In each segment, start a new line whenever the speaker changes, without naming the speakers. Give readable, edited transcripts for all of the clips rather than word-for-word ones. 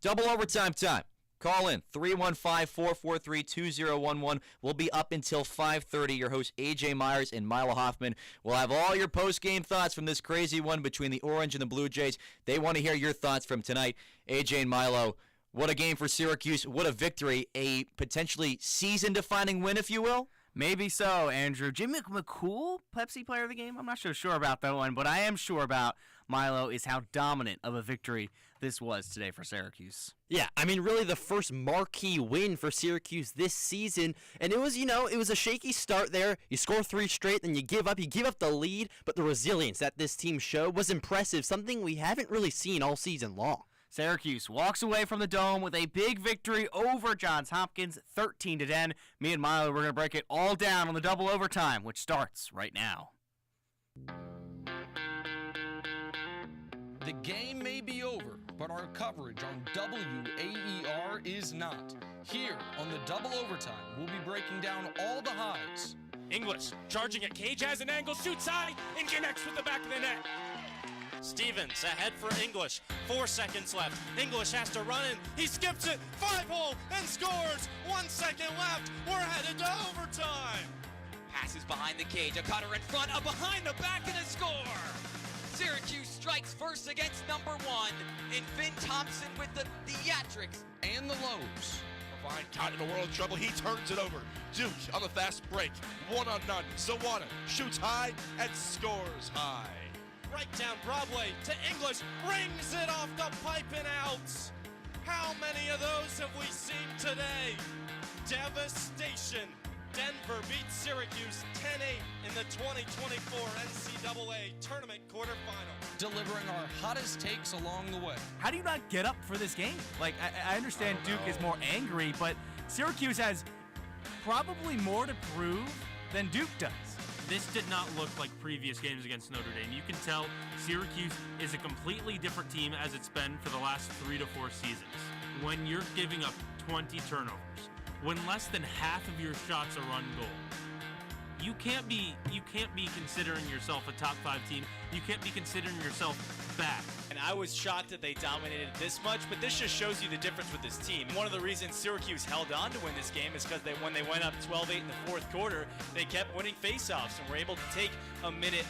Double overtime time. Call in 315-443-2011. We'll be up until 5:30. Your host AJ Myers and Milo Hoffman will have all your post-game thoughts from this crazy one between the Orange and the Blue Jays. They want to hear your thoughts from tonight. AJ and Milo, what a game for Syracuse. What a victory. A potentially season-defining win, if you will.
Maybe so, Andrew. Jimmy McCool, Pepsi player of the game? I'm not so sure about that one, but I am sure about, Milo, is how dominant of a victory this was today for Syracuse.
Yeah, I mean, really the first marquee win for Syracuse this season, and it was, it was a shaky start there. You score 3 straight, then you give up the lead, but the resilience that this team showed was impressive, something we haven't really seen all season long.
Syracuse walks away from the Dome with a big victory over Johns Hopkins, 13-10. Me and Milo, we're going to break it all down on the double overtime, which starts right now.
The game may be over, but our coverage on WAER is not. Here on the double overtime, we'll be breaking down all the highs.
English charging at Cage, has an angle, shoots high, and connects with the back of the net. Stevens ahead for English. 4 seconds left. English has to run in. He skips it. 5-hole and scores. 1 second left. We're headed to overtime.
Passes behind the cage. A cutter in front. A behind the back and a score. Syracuse strikes first against number 1. And Finn Thompson with the theatrics
and the lows.
Fine, caught in a world of trouble. He turns it over. Duke on the fast break. 1-on-none. Zawana shoots high and scores high. Right down Broadway to English, rings it off the pipe and out. How many of those have we seen today? Devastation. Denver beats Syracuse 10-8 in the 2024 NCAA Tournament quarterfinal.
Delivering our hottest takes along the way.
How do you not get up for this game? I understand Duke is more angry, but Syracuse has probably more to prove than Duke does.
This did not look like previous games against Notre Dame. You can tell Syracuse is a completely different team as it's been for the last 3 to 4 seasons. When you're giving up 20 turnovers, when less than half of your shots are on goal, you can't be considering yourself a top 5 team. You can't be considering yourself bad.
And I was shocked that they dominated this much, but this just shows you the difference with this team. One of the reasons Syracuse held on to win this game is because when they went up 12-8 in the fourth quarter, they kept winning faceoffs and were able to take a minute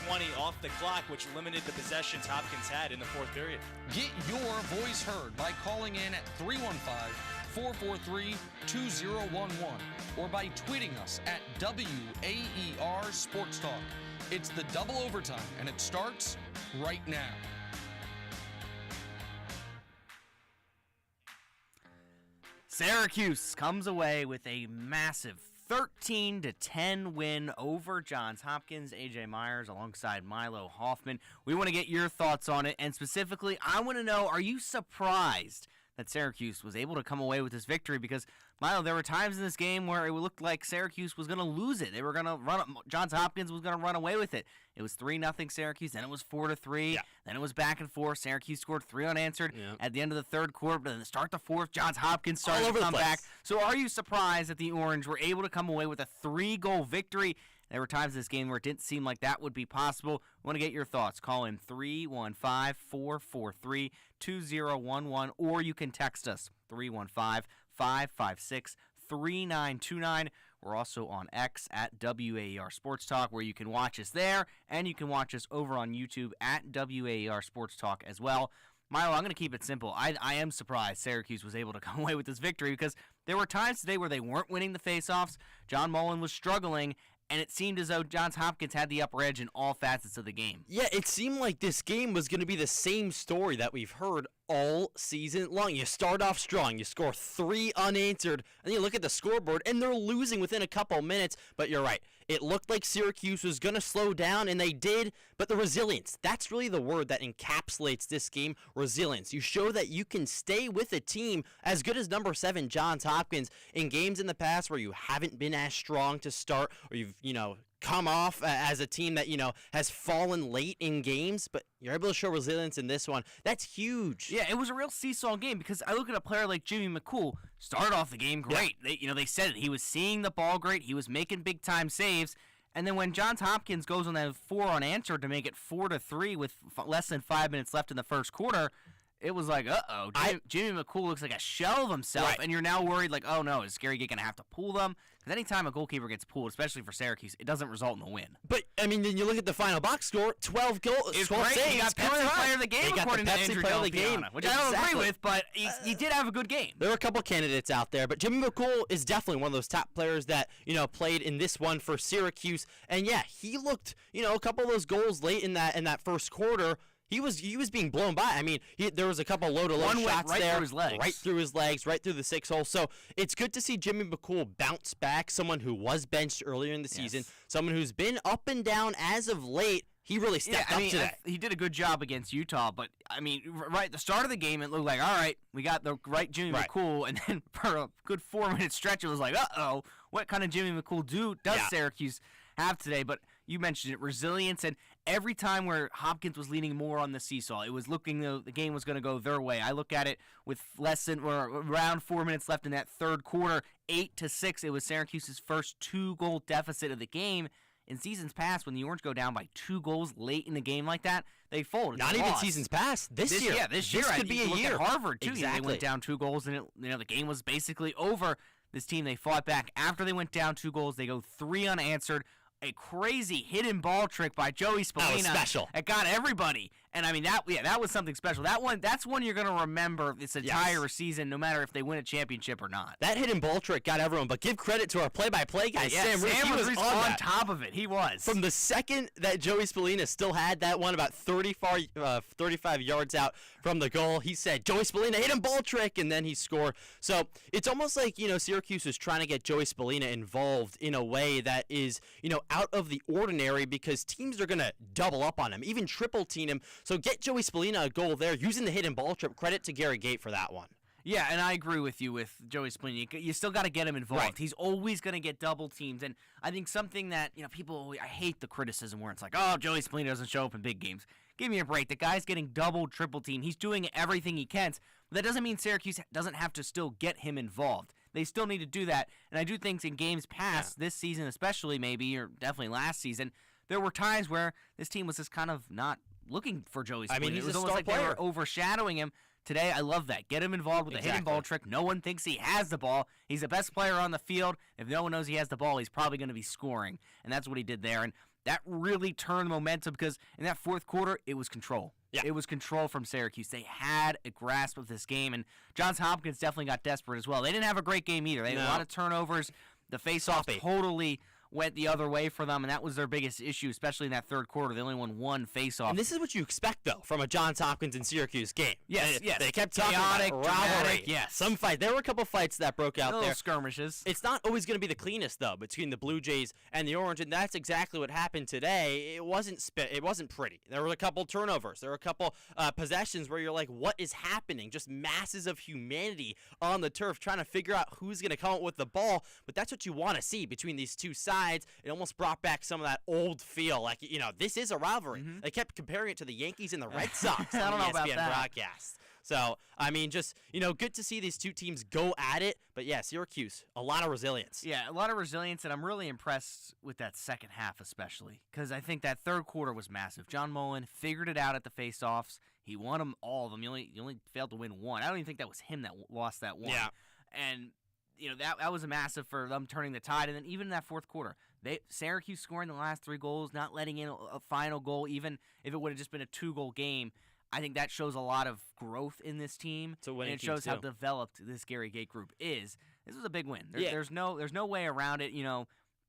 20 off the clock, which limited the possessions Hopkins had in the fourth period.
Get your voice heard by calling in at 315-443-2011 or by tweeting us at WAER Sports Talk. It's the double overtime, and it starts right now.
Syracuse comes away with a massive 13-10 win over Johns Hopkins. AJ Myers alongside Milo Hoffman. We want to get your thoughts on it, and specifically, I want to know, are you surprised that Syracuse was able to come away with this victory? Because, Milo, there were times in this game where it looked like Syracuse was going to lose it. They were going to Johns Hopkins was going to run away with it. It was 3-0 Syracuse, then it was 4-3, then it was back and forth. Syracuse scored 3 unanswered at the end of the third quarter, but then to start the fourth, Johns Hopkins started to come back. So are you surprised that the Orange were able to come away with a 3-goal victory? There were times in this game where it didn't seem like that would be possible. I want to get your thoughts. Call in 315-443-2011, or you can text us 315-556-3929. We're also on X at WAER Sports Talk, where you can watch us there, and you can watch us over on YouTube at WAER Sports Talk as well. Milo, I'm going to keep it simple. I am surprised Syracuse was able to come away with this victory because there were times today where they weren't winning the faceoffs. John Mullen was struggling, and it seemed as though Johns Hopkins had the upper edge in all facets of the game.
Yeah, it seemed like this game was going to be the same story that we've heard all season long. You start off strong, you score 3 unanswered, and then you look at the scoreboard, and they're losing within a couple minutes. But you're right, it looked like Syracuse was going to slow down, and they did, but the resilience, that's really the word that encapsulates this game, resilience. You show that you can stay with a team as good as number 7 Johns Hopkins in games in the past where you haven't been as strong to start, or you've, come off as a team that, has fallen late in games, but you're able to show resilience in this one. That's huge.
Yeah, it was a real seesaw game because I look at a player like Jimmy McCool, started off the game great. Yeah. They said it. He was seeing the ball great. He was making big-time saves. And then when Johns Hopkins goes on that 4 unanswered to make it 4-3 with less than 5 minutes left in the first quarter, it was like, Jimmy McCool looks like a shell of himself,
Right.
and you're now worried, like, oh no, is Gary Gait going to have to pull them? Because anytime a goalkeeper gets pulled, especially for Syracuse, it doesn't result in a win.
But, I mean, then you look at the final box score, 12 goals.
It's
12
great.
saves.
He got
career
Pepsi
high.
Player of the Game,
He got
according
the
to
Pepsi
Andrew
Player of
Del
the Game.
Piana, which I don't
Exactly.
agree with, but he did have a good game.
There were a couple candidates out there, but Jimmy McCool is definitely one of those top players that, played in this one for Syracuse. And yeah, he looked, a couple of those goals late in that first quarter. He was being blown by. I mean, there was a couple low-to-low
One went
shots
right
there.
through his legs.
Right through his legs, right through the 6-hole. So it's good to see Jimmy McCool bounce back, someone who was benched earlier in the season, someone who's been up and down as of late. He really stepped up today.
He did a good job against Utah, but, I mean, right at the start of the game, it looked like, all right, we got the right Jimmy McCool, and then for a good 4-minute stretch, it was like, uh-oh, what kind of Jimmy McCool does Syracuse have today? But you mentioned it, resilience, and every time where Hopkins was leaning more on the seesaw, it was looking the game was going to go their way. I look at it with around 4 minutes left in that third quarter, 8-6. It was Syracuse's first 2-goal deficit of the game. In seasons past, when the Orange go down by 2 goals late in the game like that, they fold.
Not even seasons past. This year.
Yeah, this year
could be a year.
At Harvard too.
Exactly.
They went down 2 goals, and the game was basically over. This team, they fought back after they went down 2 goals. They go 3 unanswered. A crazy hidden ball trick by Joey Spallina.
That was special.
It got everybody. And I mean that was something special. That's one you're gonna remember this entire season, no matter if they win a championship or not.
That hidden ball trick got everyone, but give credit to our play-by-play guy, Sam Reese. He was on
top of it. He was.
From the second that Joey Spallina still had that one about 35 yards out from the goal, he said, Joey Spallina, hidden ball trick, and then he scored. So it's almost like, Syracuse is trying to get Joey Spallina involved in a way that is, out of the ordinary, because teams are going to double up on him, even triple team him. So get Joey Spallina a goal there using the hidden ball trip. Credit to Gary Gait for that one.
Yeah, and I agree with you with Joey Spallina. You still got to get him involved.
Right.
He's always going to get double teams, and I think something that people, I hate the criticism where it's like, oh, Joey Spallina doesn't show up in big games. Give me a break. The guy's getting double, triple team. He's doing everything he can. But that doesn't mean Syracuse doesn't have to still get him involved. They still need to do that, and I do think in games past, this season especially maybe, or definitely last season, there were times where this team was just kind of not looking for Joey Spallina.
I mean, he's
it was
a
almost
star
like
player.
they were overshadowing him. Today, I love that. Get him involved with a hidden ball trick. No one thinks he has the ball. He's the best player on the field. If no one knows he has the ball, he's probably going to be scoring, and that's what he did there. And that really turned momentum, because in that fourth quarter, it was control.
Yeah.
It was control from Syracuse. They had a grasp of this game, and Johns Hopkins definitely got desperate as well. They didn't have a great game either. They had a lot of turnovers. The face-off totally went the other way for them, and that was their biggest issue, especially in that third quarter. They only won 1 face-off.
And this is what you expect, though, from a Johns Hopkins and Syracuse game.
Yes.
They kept talking
Chaotic,
about rivalry.
dramatic, yes.
Some fight. There were a couple fights that broke out
Little
there.
skirmishes.
It's not always going to be the cleanest, though, between the Blue Jays and the Orange, and that's exactly what happened today. It wasn't pretty. There were a couple turnovers. There were a couple possessions where you're like, what is happening? Just masses of humanity on the turf trying to figure out who's going to come up with the ball. But that's what you want to see between these two sides. It almost brought back some of that old feel. Like, this is a rivalry. They kept comparing it to the Yankees and the Red Sox
I
on
don't
the
know about
ESPN
that.
broadcast. So, I mean, just, good to see these two teams go at it. But, yeah, Syracuse, a lot of resilience.
Yeah, a lot of resilience, and I'm really impressed with that second half especially, because I think that third quarter was massive. John Mullen figured it out at the face-offs. He won them all of them. He only failed to win one. I don't even think that was him that lost that one.
Yeah.
And that was a massive for them turning the tide. And then even in that fourth quarter, Syracuse scoring the last 3 goals, not letting in a final goal, even if it would have just been a 2-goal game. I think that shows a lot of growth in this team,
It's a winning
and it shows
team,
how
too.
developed this Gary Gait group is. This was a big win.
Yeah.
There's no way around it.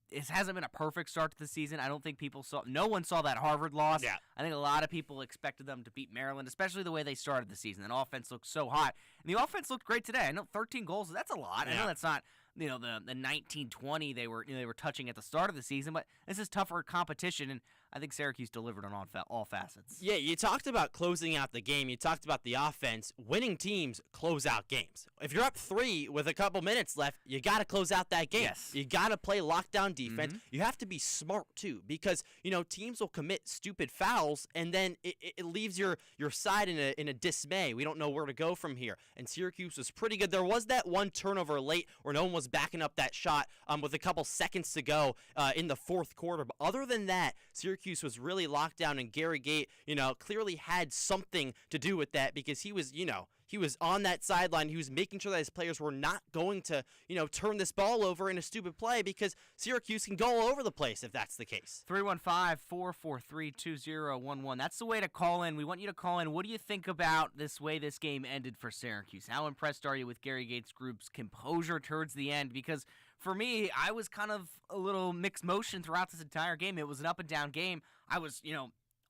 It hasn't been a perfect start to the season. I don't think no one saw that Harvard loss.
Yeah.
I think a lot of people expected them to beat Maryland, especially the way they started the season. And offense looked so hot. And the offense looked great today. I know 13 goals, that's a lot. I know that's not the 19-20 they were touching at the start of the season, but this is tougher competition, and I think Syracuse delivered on all facets.
Yeah, you talked about closing out the game. You talked about the offense. Winning teams close out games. If you're up 3 with a couple minutes left, you got to close out that game.
Yes.
You got to play lockdown defense. You have to be smart, too, because, teams will commit stupid fouls, and then it leaves your side in a dismay. We don't know where to go from here. And Syracuse was pretty good. There was that one turnover late where no one was backing up that shot with a couple seconds to go in the fourth quarter. But other than that, Syracuse Syracuse was really locked down, and Gary Gait, clearly had something to do with that because he was, he was on that sideline. He was making sure that his players were not going to, turn this ball over in a stupid play because Syracuse can go all over the place if that's the case.
315-443-2011. That's the way to call in. We want you to call in. What do you think about this way this game ended for Syracuse? How impressed are you with Gary Gait's group's composure towards the end? Because for me, I was kind of a little mixed motion throughout this entire game. It was an up-and-down game. I was,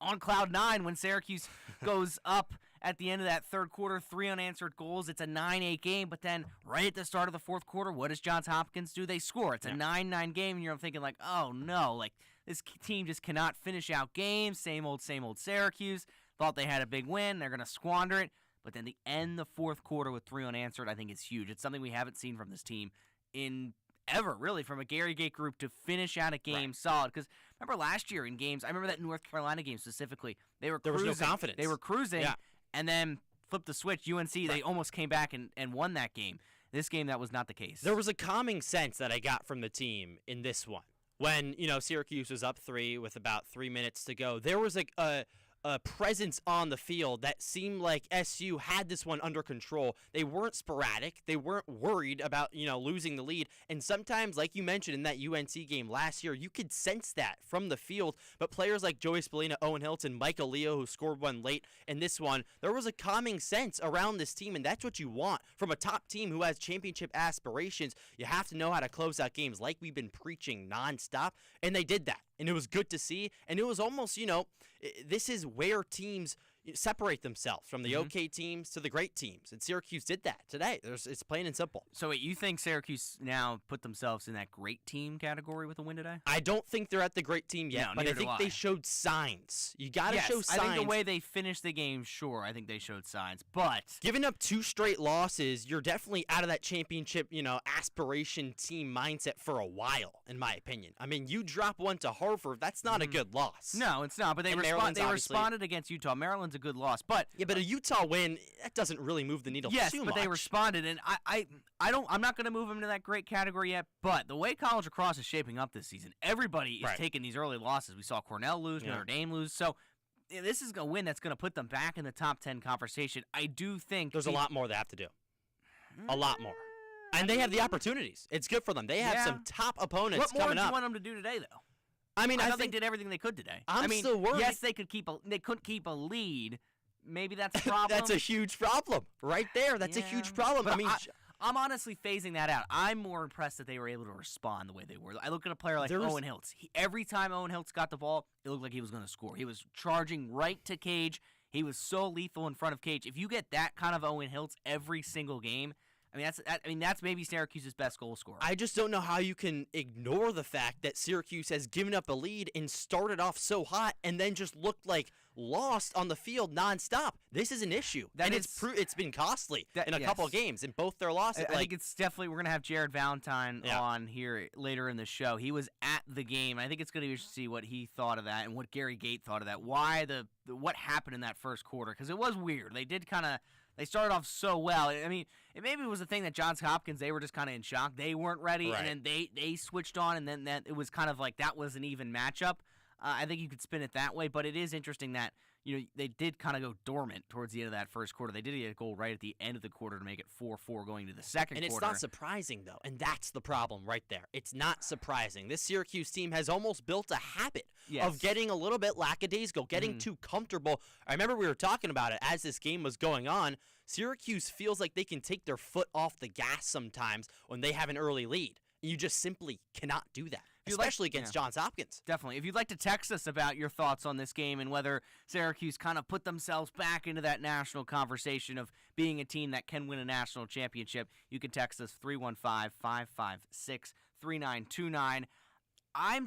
on cloud nine when Syracuse goes up at the end of that third quarter, 3 unanswered goals. It's a 9-8 game, but then right at the start of the fourth quarter, what does Johns Hopkins do? They score. It's a 9-9 game, and you're thinking like, oh no, like this team just cannot finish out games. Same old Syracuse. Thought they had a big win. They're going to squander it. But then the end the fourth quarter with 3 unanswered, I think is huge. It's something we haven't seen from this team in ever, really, from a Gary Gait group to finish out a game solid. Because remember last year in games, I remember that North Carolina game specifically, there
was no confidence.
They were cruising, and then flipped the switch. UNC, they almost came back and won that game. This game, that was not the case.
There was a calming sense that I got from the team in this one. When, Syracuse was up 3 with about 3 minutes to go, there was a presence on the field that seemed like SU had this one under control. They weren't sporadic. They weren't worried about, losing the lead. And sometimes, like you mentioned in that UNC game last year, you could sense that from the field. But players like Joey Spallina, Owen Hilton, Michael Leo, who scored one late in this one, there was a calming sense around this team, and that's what you want from a top team who has championship aspirations. You have to know how to close out games like we've been preaching nonstop, and they did that. And it was good to see, and it was almost, this is where teams separate themselves from the okay teams to the great teams, and Syracuse did that today. It's plain and simple.
So wait, you think Syracuse now put themselves in that great team category with a win today?
I don't think they're at the great team yet,
No,
but I
neither
think
do I.
they showed signs. You got to show signs.
I think the way they finished the game, sure, I think they showed signs, but
giving up 2 straight losses, you're definitely out of that championship, aspiration team mindset for a while, in my opinion. I mean, you drop one to Harvard, that's not a good loss.
no, it's not. But they responded against Utah. Maryland's a good loss, but
yeah, but a Utah win, that doesn't really move the needle too much.
Yes, but they responded, and I'm not going to move them to that great category yet. But the way college lacrosse is shaping up this season, everybody is taking these early losses. We saw Cornell lose, Notre Dame lose, so this is a win that's going to put them back in the top 10 conversation. I do think
there's a lot more they have to do, a lot more, and they have the opportunities. It's good for them. They have some top opponents coming up.
What more do you want them to do today, though?
I mean,
I think they did everything they could today.
I'm still worried.
Yes, they couldn't keep a lead. Maybe that's a problem.
That's a huge problem right there. That's a huge problem.
But
I mean,
I'm honestly phasing that out. I'm more impressed that they were able to respond the way they were. I look at a player like Owen Hiltz. Every time Owen Hiltz got the ball, it looked like he was going to score. He was charging right to Cage. He was so lethal in front of Cage. If you get that kind of Owen Hiltz every single game, that's maybe Syracuse's best goal scorer.
I just don't know how you can ignore the fact that Syracuse has given up a lead and started off so hot and then just looked like lost on the field nonstop. This is an issue, it's been costly in a couple of games in both their losses.
I think it's definitely, we're going to have Jared Valentine on here later in the show. He was at the game. I think it's going to be interesting to see what he thought of that and what Gary Gait thought of that. Why what happened in that first quarter, because it was weird. They started off so well. I mean, maybe it was the thing that Johns Hopkins, they were just kind of in shock. They weren't ready, and then they switched on, and then it was kind of like that was an even matchup. I think you could spin it that way, but it is interesting that they did kind of go dormant towards the end of that first quarter. They did get a goal right at the end of the quarter to make it 4-4 going to the second quarter.
And it's not surprising, though, and that's the problem right there. It's not surprising. This Syracuse team has almost built a habit of getting a little bit lackadaisical, getting too comfortable. I remember we were talking about it as this game was going on. Syracuse feels like they can take their foot off the gas sometimes when they have an early lead. You just simply cannot do that, especially against Johns Hopkins.
Definitely. If you'd like to text us about your thoughts on this game and whether Syracuse kind of put themselves back into that national conversation of being a team that can win a national championship, you can text us 315-556-3929. I'm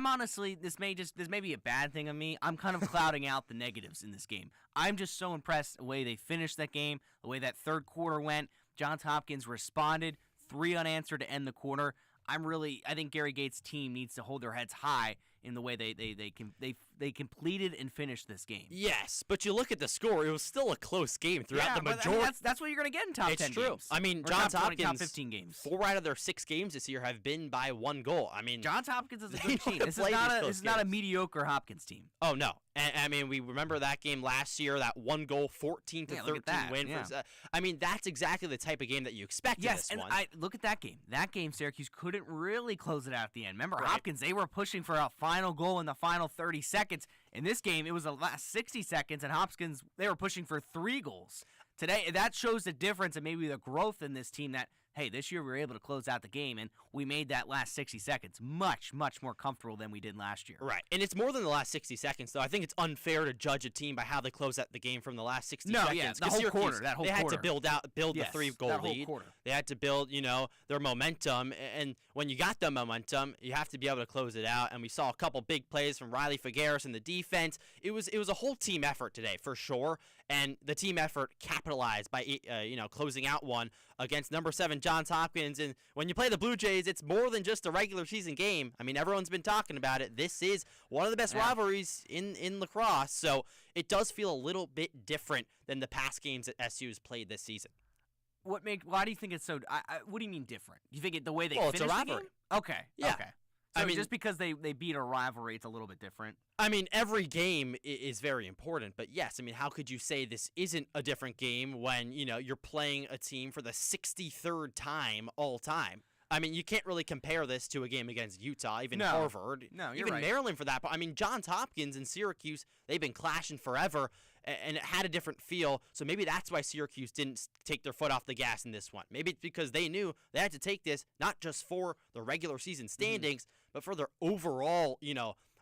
honestly, this may be a bad thing of me. I'm kind of clouding out the negatives in this game. I'm just so impressed the way they finished that game, the way that third quarter went. Johns Hopkins responded, 3 unanswered to end the quarter. I think Gary Gait's team needs to hold their heads high in the way they they completed and finished this game.
Yes, but you look at the score; it was still a close game throughout the majority.
But, I mean, that's what you're going to get in top 10
It's true.
games.
I mean,
Or
Johns
top 20,
Hopkins,
top 15 games.
4 out of their 6 games this year have been by 1 goal. I mean,
Johns Hopkins is a
they
good team.
know
This
to
is
play
not
these
a
close
this is not a
games.
mediocre Hopkins team.
Oh no! And, I mean, we remember that game last year, that 1 goal, 14 to
Yeah, look
13
at that,
win.
yeah.
I mean, that's exactly the type of game that you expect in
Yes,
this
and
one.
I look at that game. That game, Syracuse couldn't really close it out at the end. Remember,
Right.
Hopkins, they were pushing for a final goal in the final 30 seconds. In this game, it was the last 60 seconds, and Hopkins, they were pushing for 3 goals. Today, that shows the difference and maybe the growth in this team that, hey, this year we were able to close out the game, and we made that last 60 seconds much, much more comfortable than we did last year.
Right, and it's more than the last 60 seconds, though. I think it's unfair to judge a team by how they close out the game from the last 60 seconds.
Yeah, the
'Cause
whole
Syracuse,
quarter, that whole
they had
quarter.
to build the
Yes,
3-goal
that whole
lead.
quarter.
They had to build, their momentum, and when you got the momentum, you have to be able to close it out. And we saw a couple big plays from Riley Figueres in the defense. It was a whole team effort today for sure, and the team effort capitalized by closing out one against number 7 Johns Hopkins. And when you play the Blue Jays, it's more than just a regular season game. I mean, everyone's been talking about it. This is one of the best rivalries in lacrosse, so it does feel a little bit different than the past games that SU has played this season.
Why do you think it's so? What do you mean different? You think the way they
Well, it's a
finished the
rivalry.
game? Okay.
Yeah.
Okay. So
I mean-
just because they beat a rivalry, it's a little bit different.
I mean, every game is very important, but yes, I mean, how could you say this isn't a different game when, you're playing a team for the 63rd time all time? I mean, you can't really compare this to a game against Utah, even
No.
Harvard,
No, you're
even
right.
Maryland for that. But I mean, Johns Hopkins and Syracuse, they've been clashing forever, and it had a different feel. So maybe that's why Syracuse didn't take their foot off the gas in this one. Maybe it's because they knew they had to take this not just for the regular season standings, but for their overall,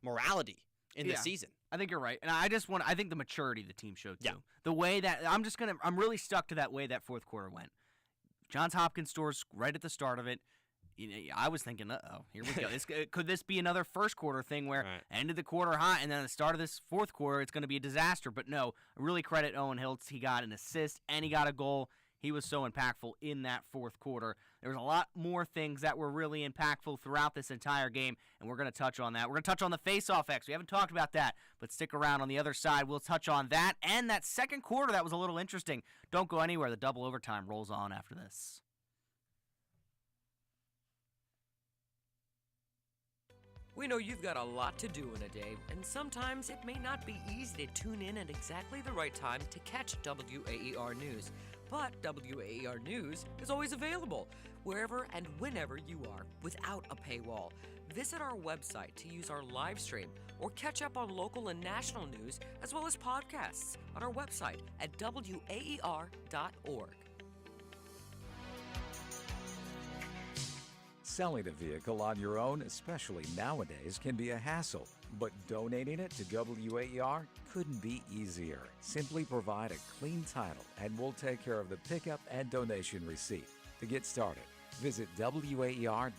morality in the season.
I think you're right, and I think the maturity the team showed too.
Yeah.
The way that I'm really stuck to that way that fourth quarter went. Johns Hopkins scores right at the start of it. I was thinking, here we go. Could this be another first quarter thing where ended the quarter hot, and then at the start of this fourth quarter, it's going to be a disaster? But no, I really credit Owen Hiltz. He got an assist and he got a goal. He was so impactful in that fourth quarter. There was a lot more things that were really impactful throughout this entire game, and we're going to touch on that. We're going to touch on the face-off X. We haven't talked about that, but stick around on the other side. We'll touch on that and that second quarter that was a little interesting. Don't go anywhere. The double overtime rolls on after this.
We know you've got a lot to do in a day, and sometimes it may not be easy to tune in at exactly the right time to catch WAER News. But WAER News is always available, wherever and whenever you are, without a paywall. Visit our website to use our live stream, or catch up on local and national news, as well as podcasts on our website at WAER.org.
Selling a vehicle on your own, especially nowadays, can be a hassle, but donating it to WAER couldn't be easier. Simply provide a clean title and we'll take care of the pickup and donation receipt. To get started, visit WAER.org.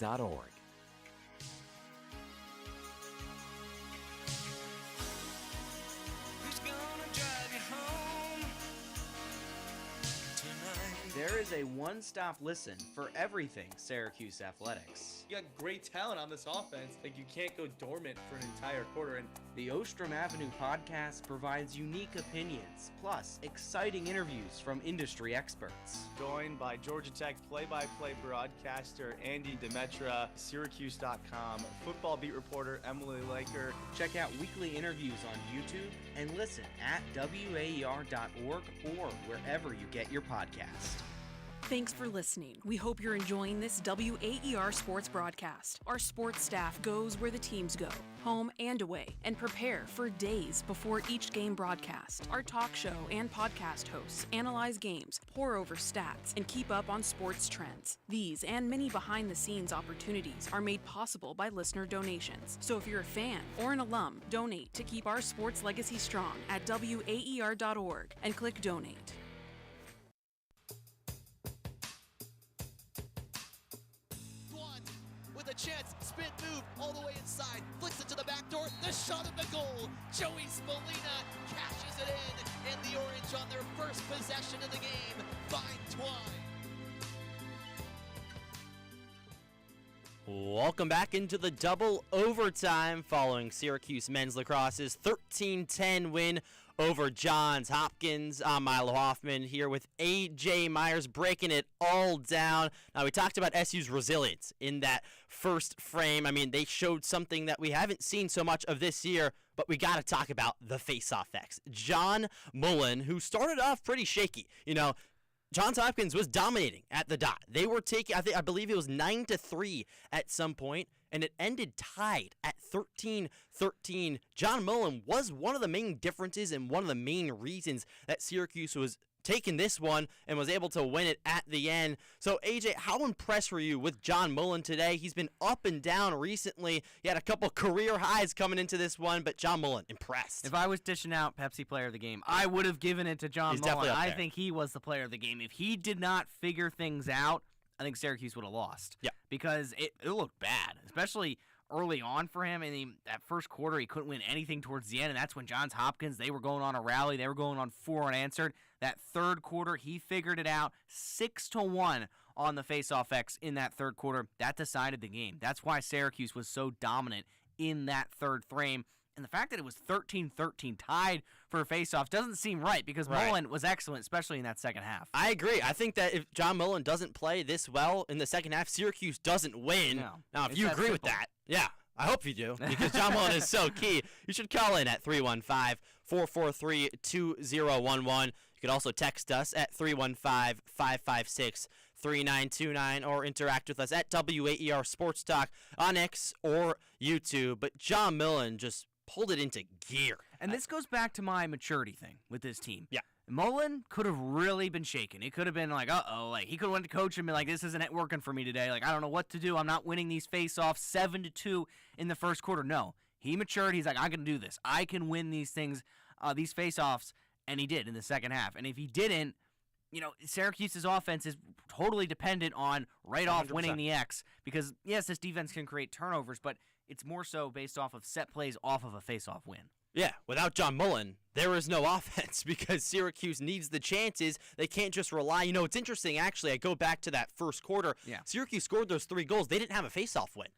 Who's gonna drive you home tonight?
There is a one-stop listen for everything Syracuse athletics.
You got great talent on this offense. Like, you can't go dormant for an entire quarter. And
The Ostrom Avenue podcast provides unique opinions, plus exciting interviews from industry experts.
joined by Georgia Tech play-by-play broadcaster Andy Demetra, Syracuse.com, football beat reporter Emily Laker.
Check out weekly interviews on YouTube and listen at WAER.org or wherever you get your podcast.
Thanks for listening. We hope you're enjoying this WAER sports broadcast. Our sports staff goes where the teams go, home and away, and prepare for days before each game broadcast. Our talk show and podcast hosts analyze games, pore over stats, and keep up on sports trends. These and many behind-the-scenes opportunities are made possible by listener donations. So if you're a fan or an alum, donate to keep our sports legacy strong at WAER.org and click donate.
With a chance, spin move all the way inside, flicks it to the back door, the shot at the goal. Joey Spolina cashes it in, and the Orange on their first possession of the game find Twine.
Welcome back into the double overtime following Syracuse men's lacrosse's 13-10 win over Johns Hopkins. I'm Milo Hoffman here with A.J. Myers breaking it all down. Now, we talked about SU's resilience in that first frame. I mean, they showed something that we haven't seen so much of this year, but we got to talk about the face-off X. John Mullen, who started off pretty shaky, Johns Hopkins was dominating at the dot. They were taking, I believe it was 9-3 at some point, and it ended tied at 13-13. John Mullen was one of the main differences and one of the main reasons that Syracuse was taking this one and was able to win it at the end. So, AJ, how impressed were you with John Mullen today? He's been up and down recently. He had a couple career highs coming into this one, but John Mullen, impressed.
If I was dishing out Pepsi Player of the Game, I would have given it to John Mullen. I think he was the player of the game. If he did not figure things out, I think Syracuse would have lost.
Yeah.
Because it looked bad, especially early on for him. And that first quarter, he couldn't win anything towards the end, and that's when Johns Hopkins, they were going on a rally. They were going on 4 unanswered. That third quarter, he figured it out, 6-1 on the face-off X in that third quarter. That decided the game. That's why Syracuse was so dominant in that third frame. And the fact that it was 13-13 tied for face-offs doesn't seem right because Mullen was excellent, especially in that second half.
I agree. I think that if John Mullen doesn't play this well in the second half, Syracuse doesn't win.
No,
now, if you agree with that, yeah, I hope you do, because John Mullen is so key. You should call in at 315-443-2011. You could also text us at 315-556-3929 or interact with us at WAER Sports Talk on X or YouTube. But John Mullen just pulled it into gear.
And this goes back to my maturity thing with this team.
Yeah.
Mullen could have really been shaken. It could have been like, like he could have went to coach and been like, this isn't working for me today. Like, I don't know what to do. I'm not winning these face-offs 7-2 in the first quarter. No, he matured. He's like, I can do this. I can win these things, these face-offs, and he did in the second half. And if he didn't, Syracuse's offense is totally dependent on off
100%.
winning the X because, yes, this defense can create turnovers, but it's more so based off of set plays off of a face-off win.
Yeah, without John Mullen, there is no offense because Syracuse needs the chances. They can't just rely. It's interesting, actually. I go back to that first quarter.
Yeah.
Syracuse scored those 3 goals. They didn't have a face-off win.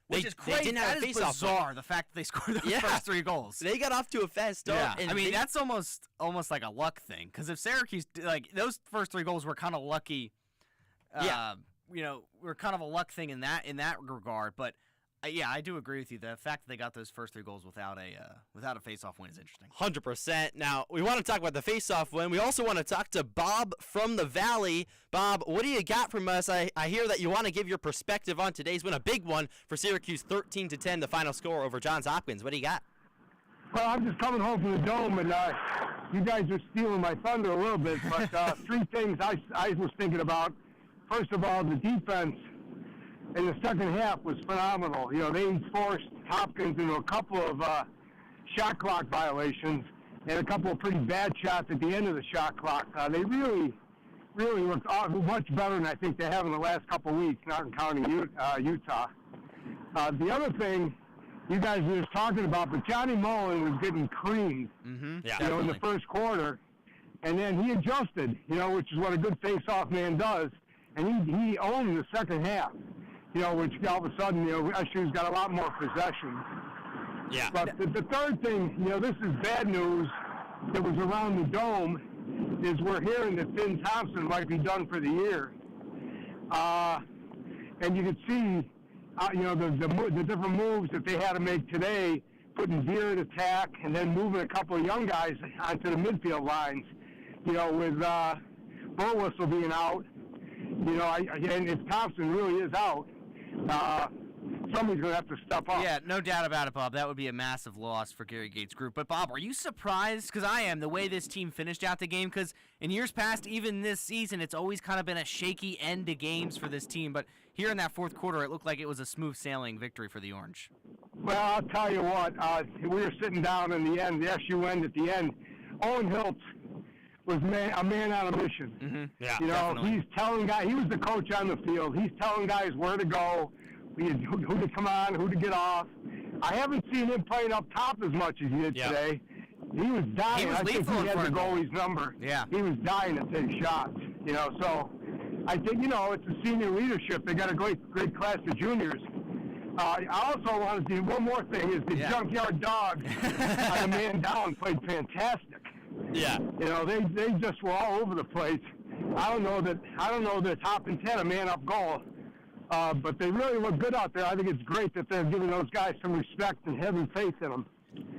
Which is crazy.
They didn't have a face-off
bizarre, the fact that they scored those first 3 goals.
They got off to a fast start.
Yeah. That's almost like a luck thing because if Syracuse, those first 3 goals were kind of lucky. Were kind of a luck thing in that regard, but I do agree with you. The fact that they got those first 3 goals without a face-off win is interesting.
100%. Now, we want to talk about the face-off win. We also want to talk to Bob from the Valley. Bob, what do you got from us? I hear that you want to give your perspective on today's win, a big one for Syracuse, 13-10, the final score over Johns Hopkins. What do you got?
Well, I'm just coming home from the Dome, and you guys are stealing my thunder a little bit, but 3 things I was thinking about. First of all, the defense in the second half was phenomenal. They forced Hopkins into a couple of shot clock violations and a couple of pretty bad shots at the end of the shot clock. They really looked much better than I think they have in the last couple of weeks, not counting Utah. The other thing you guys were just talking about, but Johnny Mullen was getting creamed,
Yeah,
in the first quarter, and then he adjusted, which is what a good face-off man does, and he owned the second half. Which all of a sudden, SU's got a lot more possession.
Yeah.
But the third thing, this is bad news that was around the Dome, is we're hearing that Finn Thompson might be done for the year. And you could see, the different moves that they had to make today, putting Veer at attack and then moving a couple of young guys onto the midfield lines, with Burwhistle being out. And if Thompson really is out, somebody's going to have to step up.
Yeah, no doubt about it, Bob. That would be a massive loss for Gary Gates' group. But, Bob, are you surprised? Because I am, the way this team finished out the game. Because in years past, even this season, it's always kind of been a shaky end to games for this team. But here in that fourth quarter, it looked like it was a smooth sailing victory for the Orange.
Well, I'll tell you what. We were sitting down in the end, the SU end at the end. Owen Hiltz was a man on a mission.
Mm-hmm.
Yeah,
definitely. He's telling guys, he was the coach on the field. He's telling guys where to go, who to come on, who to get off. I haven't seen him playing up top as much as he did today. He was dying. I think he had the goalie's number.
Yeah.
He was dying to take shots. So I think, it's a senior leadership. They got a great class of juniors. I also want to do one more thing. Is the junkyard dog on the man down played fantastic.
Yeah.
You know, they just were all over the place. I don't know that Hopkins had a man up goal, but they really look good out there. I think it's great that they're giving those guys some respect and having faith in them.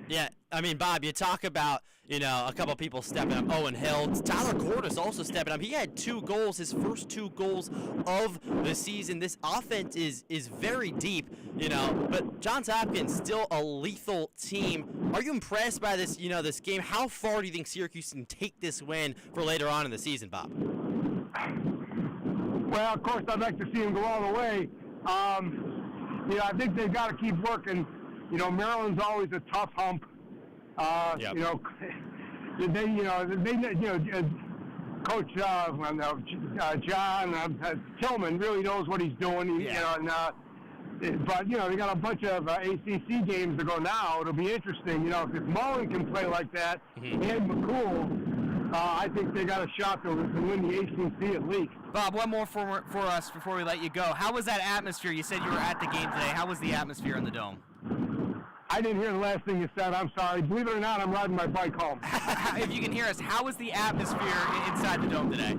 Yeah, I mean, Bob, you talk about, a couple people stepping up. Owen Hill. Tyler Cordes also stepping up. He had 2 goals, his first 2 goals of the season. This offense is very deep, but Johns Hopkins still a lethal team. Are you impressed by this, this game? How far do you think Syracuse can take this win for later on in the season, Bob?
Well, of course, I'd like to see them go all the way. I think they've got to keep working. Maryland's always a tough hump. Coach John Tillman really knows what he's doing. But they got a bunch of ACC games to go now. It'll be interesting. If Mullen can play like that and McCool, I think they got a shot to win the ACC at least.
Bob, one more for us before we let you go. How was that atmosphere? You said you were at the game today. How was the atmosphere in the Dome?
I didn't hear the last thing you said. I'm sorry. Believe it or not, I'm riding my bike home.
If you can hear us, how was the atmosphere inside the Dome today?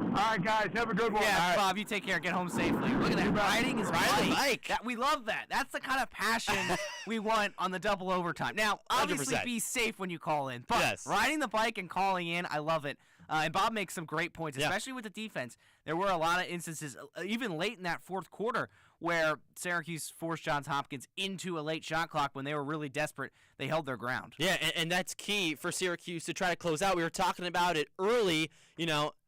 All right, guys. Have a good one.
Yeah,
right.
Bob, you take care. Get home safely. Look at that. Riding his bike. We love that. That's the kind of passion we want on the double overtime. Now, obviously,
100%.
be safe when you call in. But riding the bike and calling in, I love it. And Bob makes some great points, especially with the defense. There were a lot of instances, even late in that fourth quarter, where Syracuse forced Johns Hopkins into a late shot clock when they were really desperate. They held their ground.
Yeah, and that's key for Syracuse to try to close out. We were talking about it early.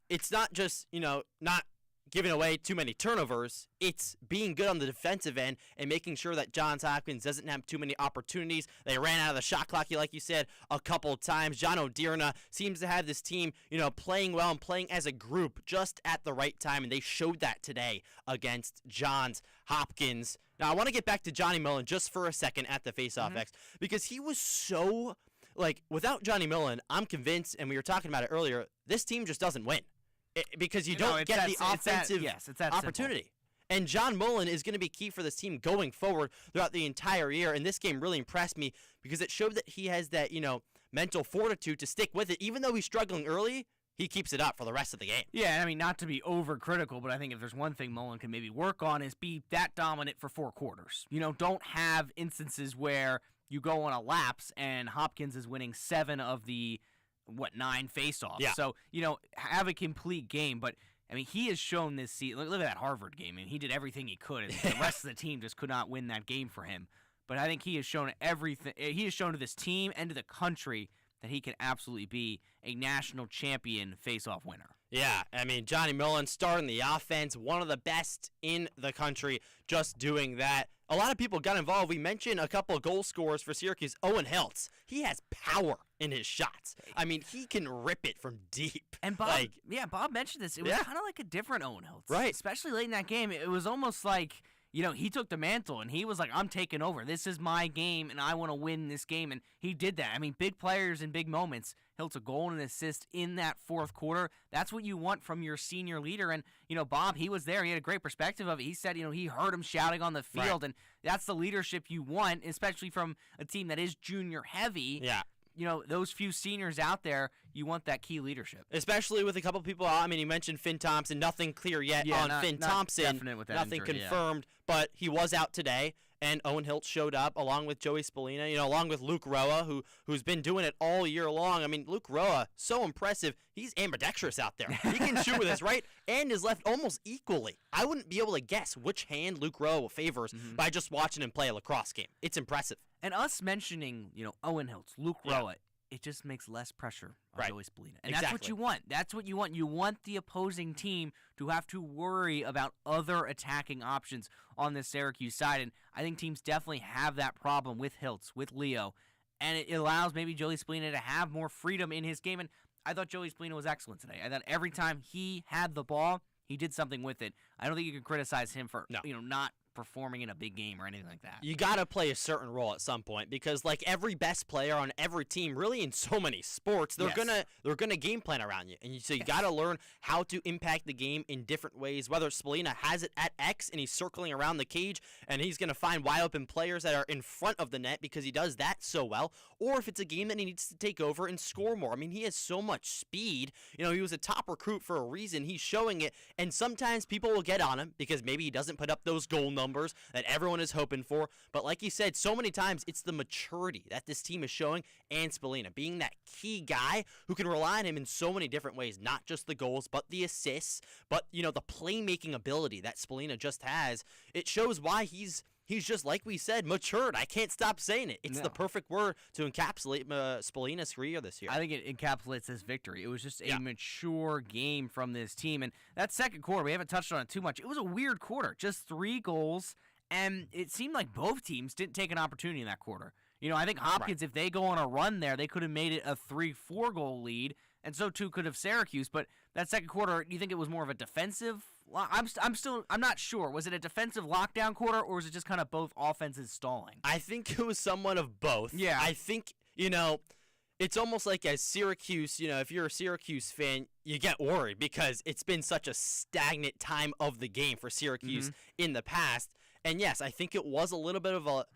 It's not just, not giving away too many turnovers. It's being good on the defensive end and making sure that Johns Hopkins doesn't have too many opportunities. They ran out of the shot clock, like you said, a couple of times. John O'Dearna seems to have this team, playing well and playing as a group just at the right time, and they showed that today against Johns Hopkins. Now, I want to get back to Johnny Mullen just for a second at the Faceoff X, because he was so, without Johnny Mullen, I'm convinced, and we were talking about it earlier, this team just doesn't win. Because you don't get the offensive opportunity.
Simple.
And John Mullen is going to be key for this team going forward throughout the entire year. And this game really impressed me because it showed that he has that, mental fortitude to stick with it. Even though he's struggling early, he keeps it up for the rest of the game.
Yeah, I mean, not to be overcritical, but I think if there's one thing Mullen can maybe work on is be that dominant for 4 quarters. Don't have instances where you go on a lapse and Hopkins is winning 7 of the 9 face-offs.
Yeah.
So, have a complete game. But, I mean, he has shown this season. Look at that Harvard game. I mean, he did everything he could, and the rest of the team just could not win that game for him. But I think he has shown everything. He has shown to this team and to the country that he can absolutely be a national champion face-off winner.
Yeah, I mean, Johnny Mullen starting the offense, one of the best in the country, just doing that. A lot of people got involved. We mentioned a couple of goal scorers for Syracuse. Owen Hiltz, he has power in his shots. I mean, he can rip it from deep.
And Bob, Bob mentioned this. It was kind of like a different Owen Hiltz.
Right.
Especially late in that game. It was almost like, he took the mantle and he was like, I'm taking over. This is my game and I want to win this game. And he did that. I mean, big players in big moments. Hiltz a goal and an assist in that fourth quarter. That's what you want from your senior leader. And, Bob, he was there. He had a great perspective of it. He said, he heard him shouting on the field. Right. And that's the leadership you want, especially from a team that is junior heavy.
Yeah.
Those few seniors out there, you want that key leadership.
Especially with a couple people out. I mean, you mentioned Finn Thompson. Nothing clear yet on Finn Thompson.
Definite with that
nothing
injury,
confirmed, but he was out today. And Owen Hiltz showed up along with Joey Spallina, along with Luke Roa, who's been doing it all year long. I mean, Luke Roa, so impressive. He's ambidextrous out there. He can shoot with his right and his left almost equally. I wouldn't be able to guess which hand Luke Roa favors by just watching him play a lacrosse game. It's impressive.
And us mentioning, Owen Hiltz, Luke Roa, it just makes less pressure on Joey Spallina. And that's what you want. That's what you want. You want the opposing team to have to worry about other attacking options on the Syracuse side. And I think teams definitely have that problem with Hiltz, with Leo. And it allows maybe Joey Spallina to have more freedom in his game. And I thought Joey Spallina was excellent today. I thought every time he had the ball, he did something with it. I don't think you can criticize him for not performing in a big game or anything like that.
You got to play a certain role at some point because, like every best player on every team, really in so many sports, they're gonna game plan around you, and so you got to learn how to impact the game in different ways. Whether Spallina has it at X and he's circling around the cage and he's gonna find wide open players that are in front of the net because he does that so well, or if it's a game that he needs to take over and score more. I mean, he has so much speed. You know, he was a top recruit for a reason. He's showing it, and sometimes people will get on him because maybe he doesn't put up those goal numbers that everyone is hoping for. But like you said, so many times it's the maturity that this team is showing, and Spallina being that key guy who can rely on him in so many different ways, not just the goals, but the assists, but, you know, the playmaking ability that Spallina just has. It shows why he's just, like we said, matured. I can't stop saying it. It's the perfect word to encapsulate Spallina's career this year.
I think it encapsulates this victory. It was just a mature game from this team. And that second quarter, we haven't touched on it too much. It was a weird quarter. Just 3 goals, and it seemed like both teams didn't take an opportunity in that quarter. You know, I think Hopkins, if they go on a run there, they could have made it a 3-4 goal lead, and so too could have Syracuse. But that second quarter, do you think it was more of a defensive? I'm not sure. Was it a defensive lockdown quarter, or was it just kind of both offenses stalling?
I think it was somewhat of both.
Yeah.
I think, you know, it's almost like as Syracuse, you know, if you're a Syracuse fan, you get worried because it's been such a stagnant time of the game for Syracuse in the past. And yes, I think it was a little bit of a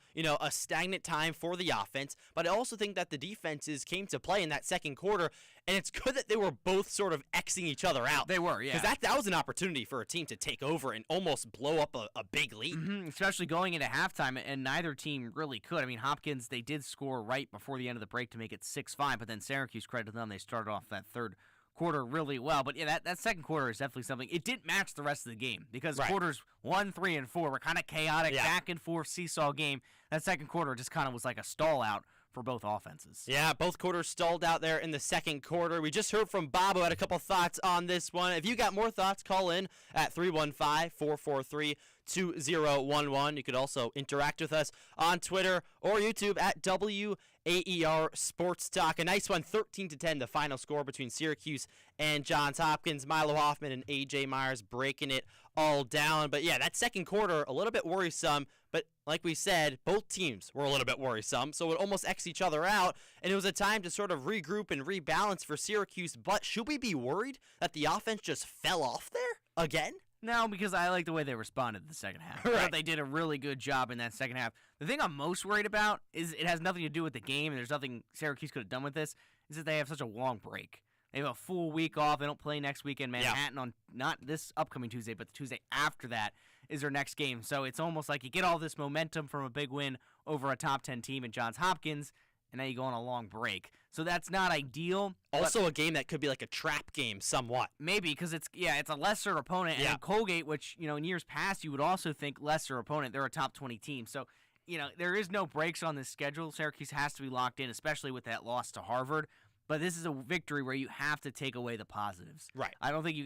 stagnant time for the offense, but I also think that the defenses came to play in that second quarter, and it's good that they were both sort of Xing each other out.
They were, yeah.
Because that was an opportunity for a team to take over and almost blow up a big lead.
Especially going into halftime, and neither team really could. I mean, Hopkins, they did score right before the end of the break to make it 6-5, but then Syracuse, credit to them, they started off that third quarter really well. But yeah, that second quarter is definitely something. It didn't match the rest of the game because quarters 1, 3, and 4 were kind of chaotic, back and forth seesaw game. That second quarter just kind of was like a stall out for both offenses.
Yeah, both quarters stalled out there in the second quarter. We just heard from Bob who had a couple thoughts on this one. If you got more thoughts, call in at 315-443-2011. You could also interact with us on Twitter or YouTube at WAER Sports Talk. A nice one, 13-10, the final score between Syracuse and Johns Hopkins. Milo Hoffman and A.J. Myers breaking it all down. But yeah, that second quarter, a little bit worrisome. But like we said, both teams were a little bit worrisome, so it almost X each other out, and it was a time to sort of regroup and rebalance for Syracuse. But should we be worried that the offense just fell off there again?
No, because I like the way they responded in the second half. I thought they did a really good job in that second half. The thing I'm most worried about is it has nothing to do with the game, and there's nothing Syracuse could have done with this, is that they have such a long break. They have a full week off. They don't play next week in Manhattan on not this upcoming Tuesday, but the Tuesday after that is their next game. So it's almost like you get all this momentum from a big win over a top 10 team in Johns Hopkins, and now you go on a long break. So that's not ideal.
Also a game that could be like a trap game somewhat.
Maybe, because it's a lesser opponent. And Colgate, which, you know, in years past you would also think lesser opponent, they're a top 20 team. So, you know, there is no breaks on this schedule. Syracuse has to be locked in, especially with that loss to Harvard. But this is a victory where you have to take away the positives.
Right.
I don't think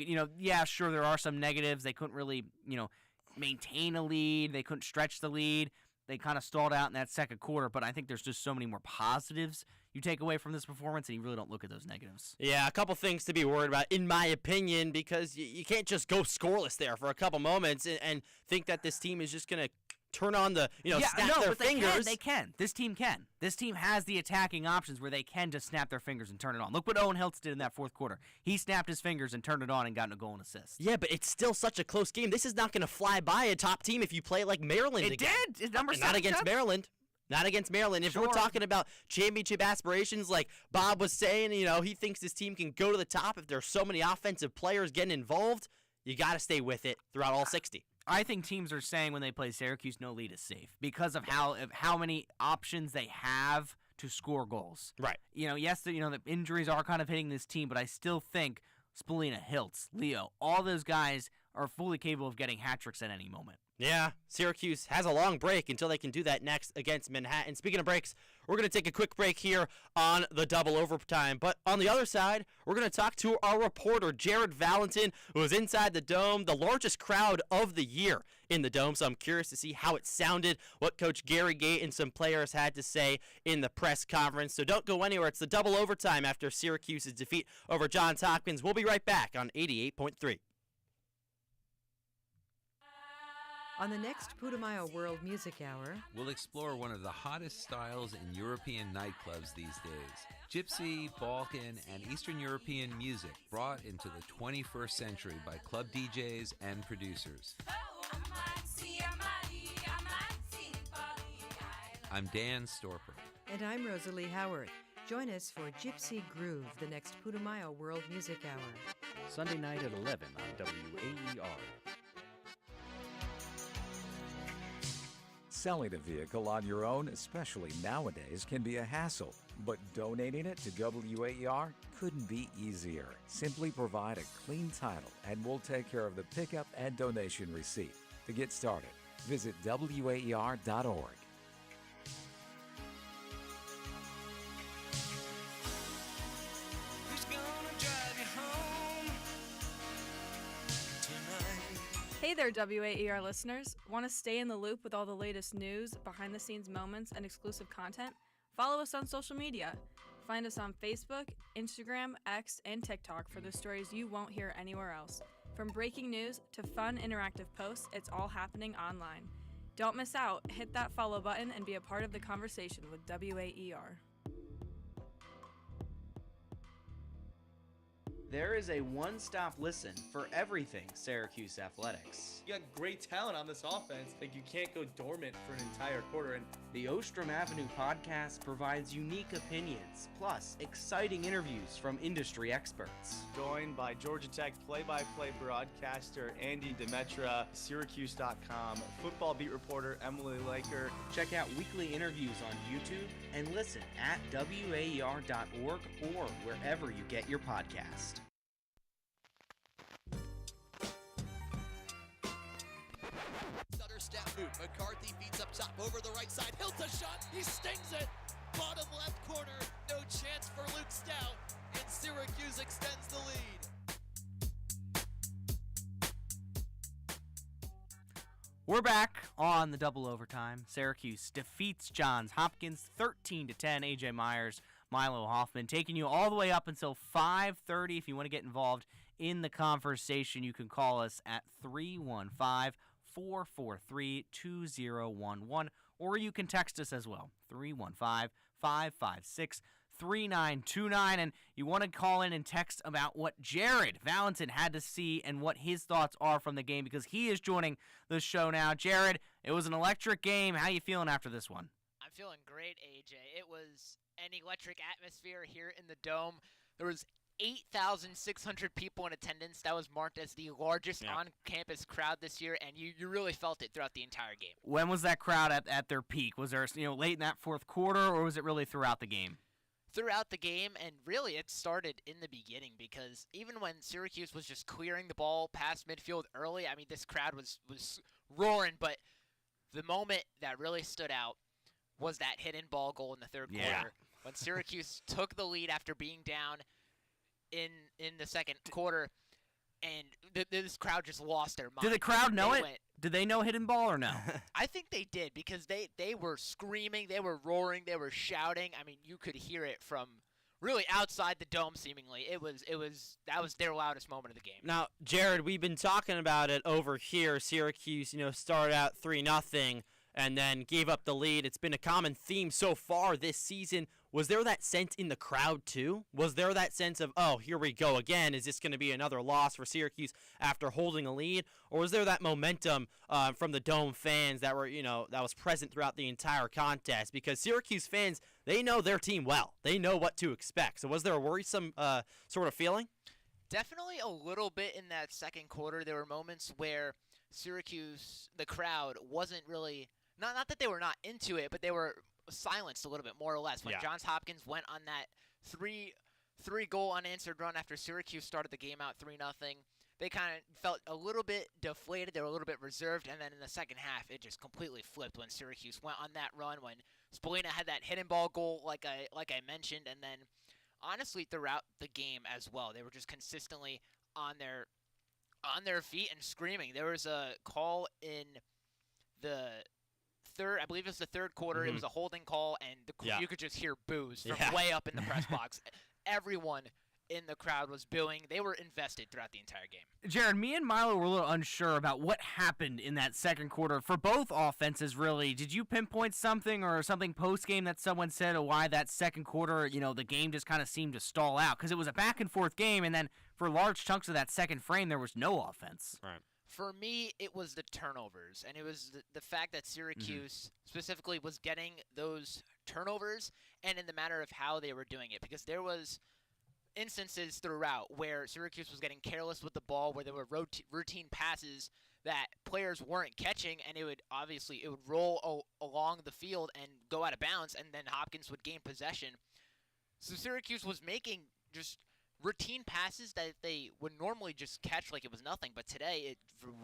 sure, there are some negatives. They couldn't really, maintain a lead. They couldn't stretch the lead. They kind of stalled out in that second quarter, but I think there's just so many more positives you take away from this performance, and you really don't look at those negatives.
Yeah, a couple things to be worried about, in my opinion, because you can't just go scoreless there for a couple moments and think that this team is just going to turn on the, snap their fingers.
They can. This team can. This team has the attacking options where they can just snap their fingers and turn it on. Look what Owen Hiltz did in that fourth quarter. He snapped his fingers and turned it on and got a goal and assist.
Yeah, but it's still such a close game. This is not going to fly by a top team if you play like Maryland again.
It did. It's number 7.
Not against Maryland. Not against Maryland. If we're talking about championship aspirations, like Bob was saying, he thinks this team can go to the top if there's so many offensive players getting involved. You got to stay with it throughout all 60.
I think teams are saying when they play Syracuse, no lead is safe because of how many options they have to score goals.
Right.
Yes, the injuries are kind of hitting this team, but I still think Spallina, Hiltz, Leo, all those guys are fully capable of getting hat tricks at any moment.
Yeah, Syracuse has a long break until they can do that next against Manhattan. Speaking of breaks, we're going to take a quick break here on the Double Overtime. But on the other side, we're going to talk to our reporter, Jared Valentin, who was inside the Dome, the largest crowd of the year in the Dome. So I'm curious to see how it sounded, what Coach Gary Gate and some players had to say in the press conference. So don't go anywhere. It's the Double Overtime after Syracuse's defeat over Johns Hopkins. We'll be right back on 88.3.
On the next Putumayo World Music Hour,
we'll explore one of the hottest styles in European nightclubs these days. Gypsy, Balkan, and Eastern European music brought into the 21st century by club DJs and producers. I'm Dan Storper.
And I'm Rosalie Howard. Join us for Gypsy Groove, the next Putumayo World Music Hour.
Sunday night at 11 on WAER.
Selling a vehicle on your own, especially nowadays, can be a hassle, but donating it to WAER couldn't be easier. Simply provide a clean title and we'll take care of the pickup and donation receipt. To get started, visit WAER.org.
Hey there, WAER listeners. Want to stay in the loop with all the latest news, behind-the-scenes moments, and exclusive content? Follow us on social media. Find us on Facebook, Instagram, X, and TikTok for the stories you won't hear anywhere else. From breaking news to fun, interactive posts, it's all happening online. Don't miss out. Hit that follow button and be a part of the conversation with WAER.
There is a one-stop listen for everything Syracuse athletics.
You got great talent on this offense. Like, you can't go dormant for an entire quarter. And
The Ostrom Avenue podcast provides unique opinions, plus exciting interviews from industry experts.
joined by Georgia Tech play-by-play broadcaster Andy Demetra, Syracuse.com, football beat reporter Emily Laker.
Check out weekly interviews on YouTube and listen at WAER.org or wherever you get your podcast.
Stutter step move. McCarthy feeds up top over the right side. Hills a shot. He stings it. Bottom left corner. No chance for Luke Stout. And Syracuse extends the lead.
We're back on the double overtime. Syracuse defeats Johns Hopkins 13-10. AJ Myers, Milo Hoffman taking you all the way up until 5:30. If you want to get involved in the conversation, you can call us at 315-443-2011, or you can text us as well, 315-556-3929. And you want to call in and text about what Jared Valentin had to see and what his thoughts are from the game, because he is joining the show now. Jared, it was an electric game. How you feeling after this one?
I'm feeling great, AJ. It was an electric atmosphere here in the Dome. There was 8,600 people in attendance. That was marked as the largest on-campus crowd this year, and you really felt it throughout the entire game.
When was that crowd at their peak? Was there late in that fourth quarter, or was it really throughout the game?
Throughout the game, and really it started in the beginning, because even when Syracuse was just clearing the ball past midfield early, I mean, this crowd was roaring, but the moment that really stood out was that hidden ball goal in the third quarter. When Syracuse took the lead after being down in the second quarter, and this crowd just lost their mind.
Did the crowd know it? Did they know hidden ball or no?
I think they did, because they were screaming, they were roaring, they were shouting. I mean, you could hear it from really outside the Dome seemingly. That was their loudest moment of the game.
Now, Jared, we've been talking about it over here. Syracuse, started out 3-0 and then gave up the lead. It's been a common theme so far this season. Was there that sense in the crowd, too? Was there that sense of, oh, here we go again? Is this going to be another loss for Syracuse after holding a lead? Or was there that momentum from the Dome fans that were, that was present throughout the entire contest? Because Syracuse fans, they know their team well. They know what to expect. So was there a worrisome sort of feeling?
Definitely a little bit in that second quarter. There were moments where Syracuse, the crowd, wasn't really, not that they were not into it, but they were silenced a little bit, more or less. When Johns Hopkins went on that three-goal unanswered run after Syracuse started the game out 3-0, they kind of felt a little bit deflated. They were a little bit reserved, and then in the second half, it just completely flipped when Syracuse went on that run, when Spallina had that hidden ball goal, like I mentioned, and then honestly throughout the game as well, they were just consistently on their feet and screaming. There was a call in the third, I believe it was the third quarter.
Mm-hmm.
It was a holding call, and you could just hear boos from way up in the press box. Everyone in the crowd was booing. They were invested throughout the entire game.
Jared, me and Milo were a little unsure about what happened in that second quarter for both offenses, really. Did you pinpoint something or something post-game that someone said of why that second quarter, the game just kind of seemed to stall out? Because it was a back-and-forth game, and then for large chunks of that second frame, there was no offense.
Right.
For me, it was the turnovers, and it was the fact that Syracuse specifically was getting those turnovers and in the matter of how they were doing it, because there was instances throughout where Syracuse was getting careless with the ball, where there were routine passes that players weren't catching, and it would roll along the field and go out of bounds, and then Hopkins would gain possession. So Syracuse was making just routine passes that they would normally just catch like it was nothing, but today,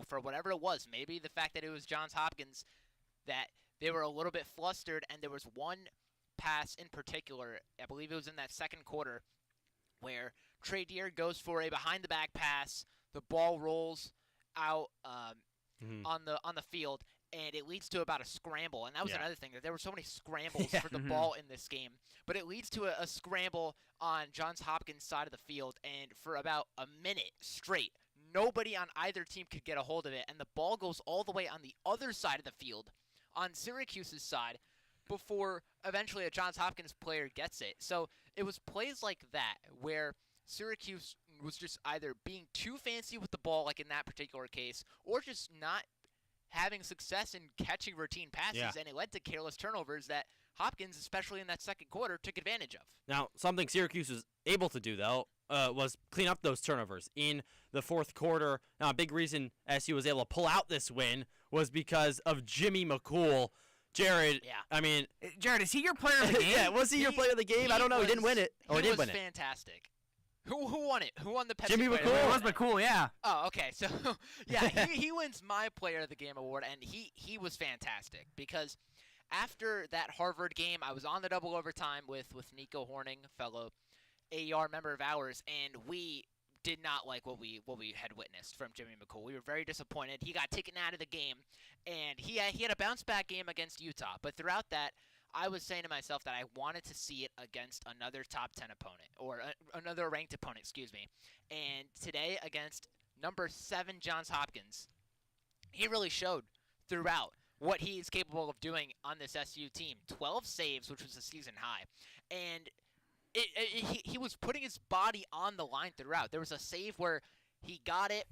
for whatever it was, maybe the fact that it was Johns Hopkins, that they were a little bit flustered, and there was one pass in particular, I believe it was in that second quarter, where Trey Deer goes for a behind-the-back pass, the ball rolls out on the field, and it leads to about a scramble. And that was another thing, that there were so many scrambles for the ball in this game. But it leads to a scramble on Johns Hopkins' side of the field, and for about a minute straight, nobody on either team could get a hold of it, and the ball goes all the way on the other side of the field, on Syracuse's side, before eventually a Johns Hopkins player gets it. So it was plays like that where Syracuse was just either being too fancy with the ball, like in that particular case, or just not having success in catching routine passes, and it led to careless turnovers that Hopkins, especially in that second quarter, took advantage of.
Now, something Syracuse was able to do, though, was clean up those turnovers in the fourth quarter. Now, a big reason SU was able to pull out this win was because of Jimmy McCool. Jared, I mean...
Jared, is he your player of the game?
Was he your player of the game? I don't know. He didn't win it. He did win it.
He was fantastic. Who won it? Who won the Pepsi
Jimmy
Player
McCool.
It was McCool, yeah.
Oh, okay. So, he wins my Player of the Game award, and he was fantastic because after that Harvard game, I was on the double overtime with Nico Horning, fellow AER member of ours, and we did not like what we had witnessed from Jimmy McCool. We were very disappointed. He got taken out of the game, and he had a bounce-back game against Utah. But throughout that, I was saying to myself that I wanted to see it against another top 10 opponent, or another ranked opponent, excuse me. And today, against number 7 Johns Hopkins, he really showed throughout what he is capable of doing on this SU team. 12 saves, which was a season high. And he was putting his body on the line throughout. There was a save where he got it.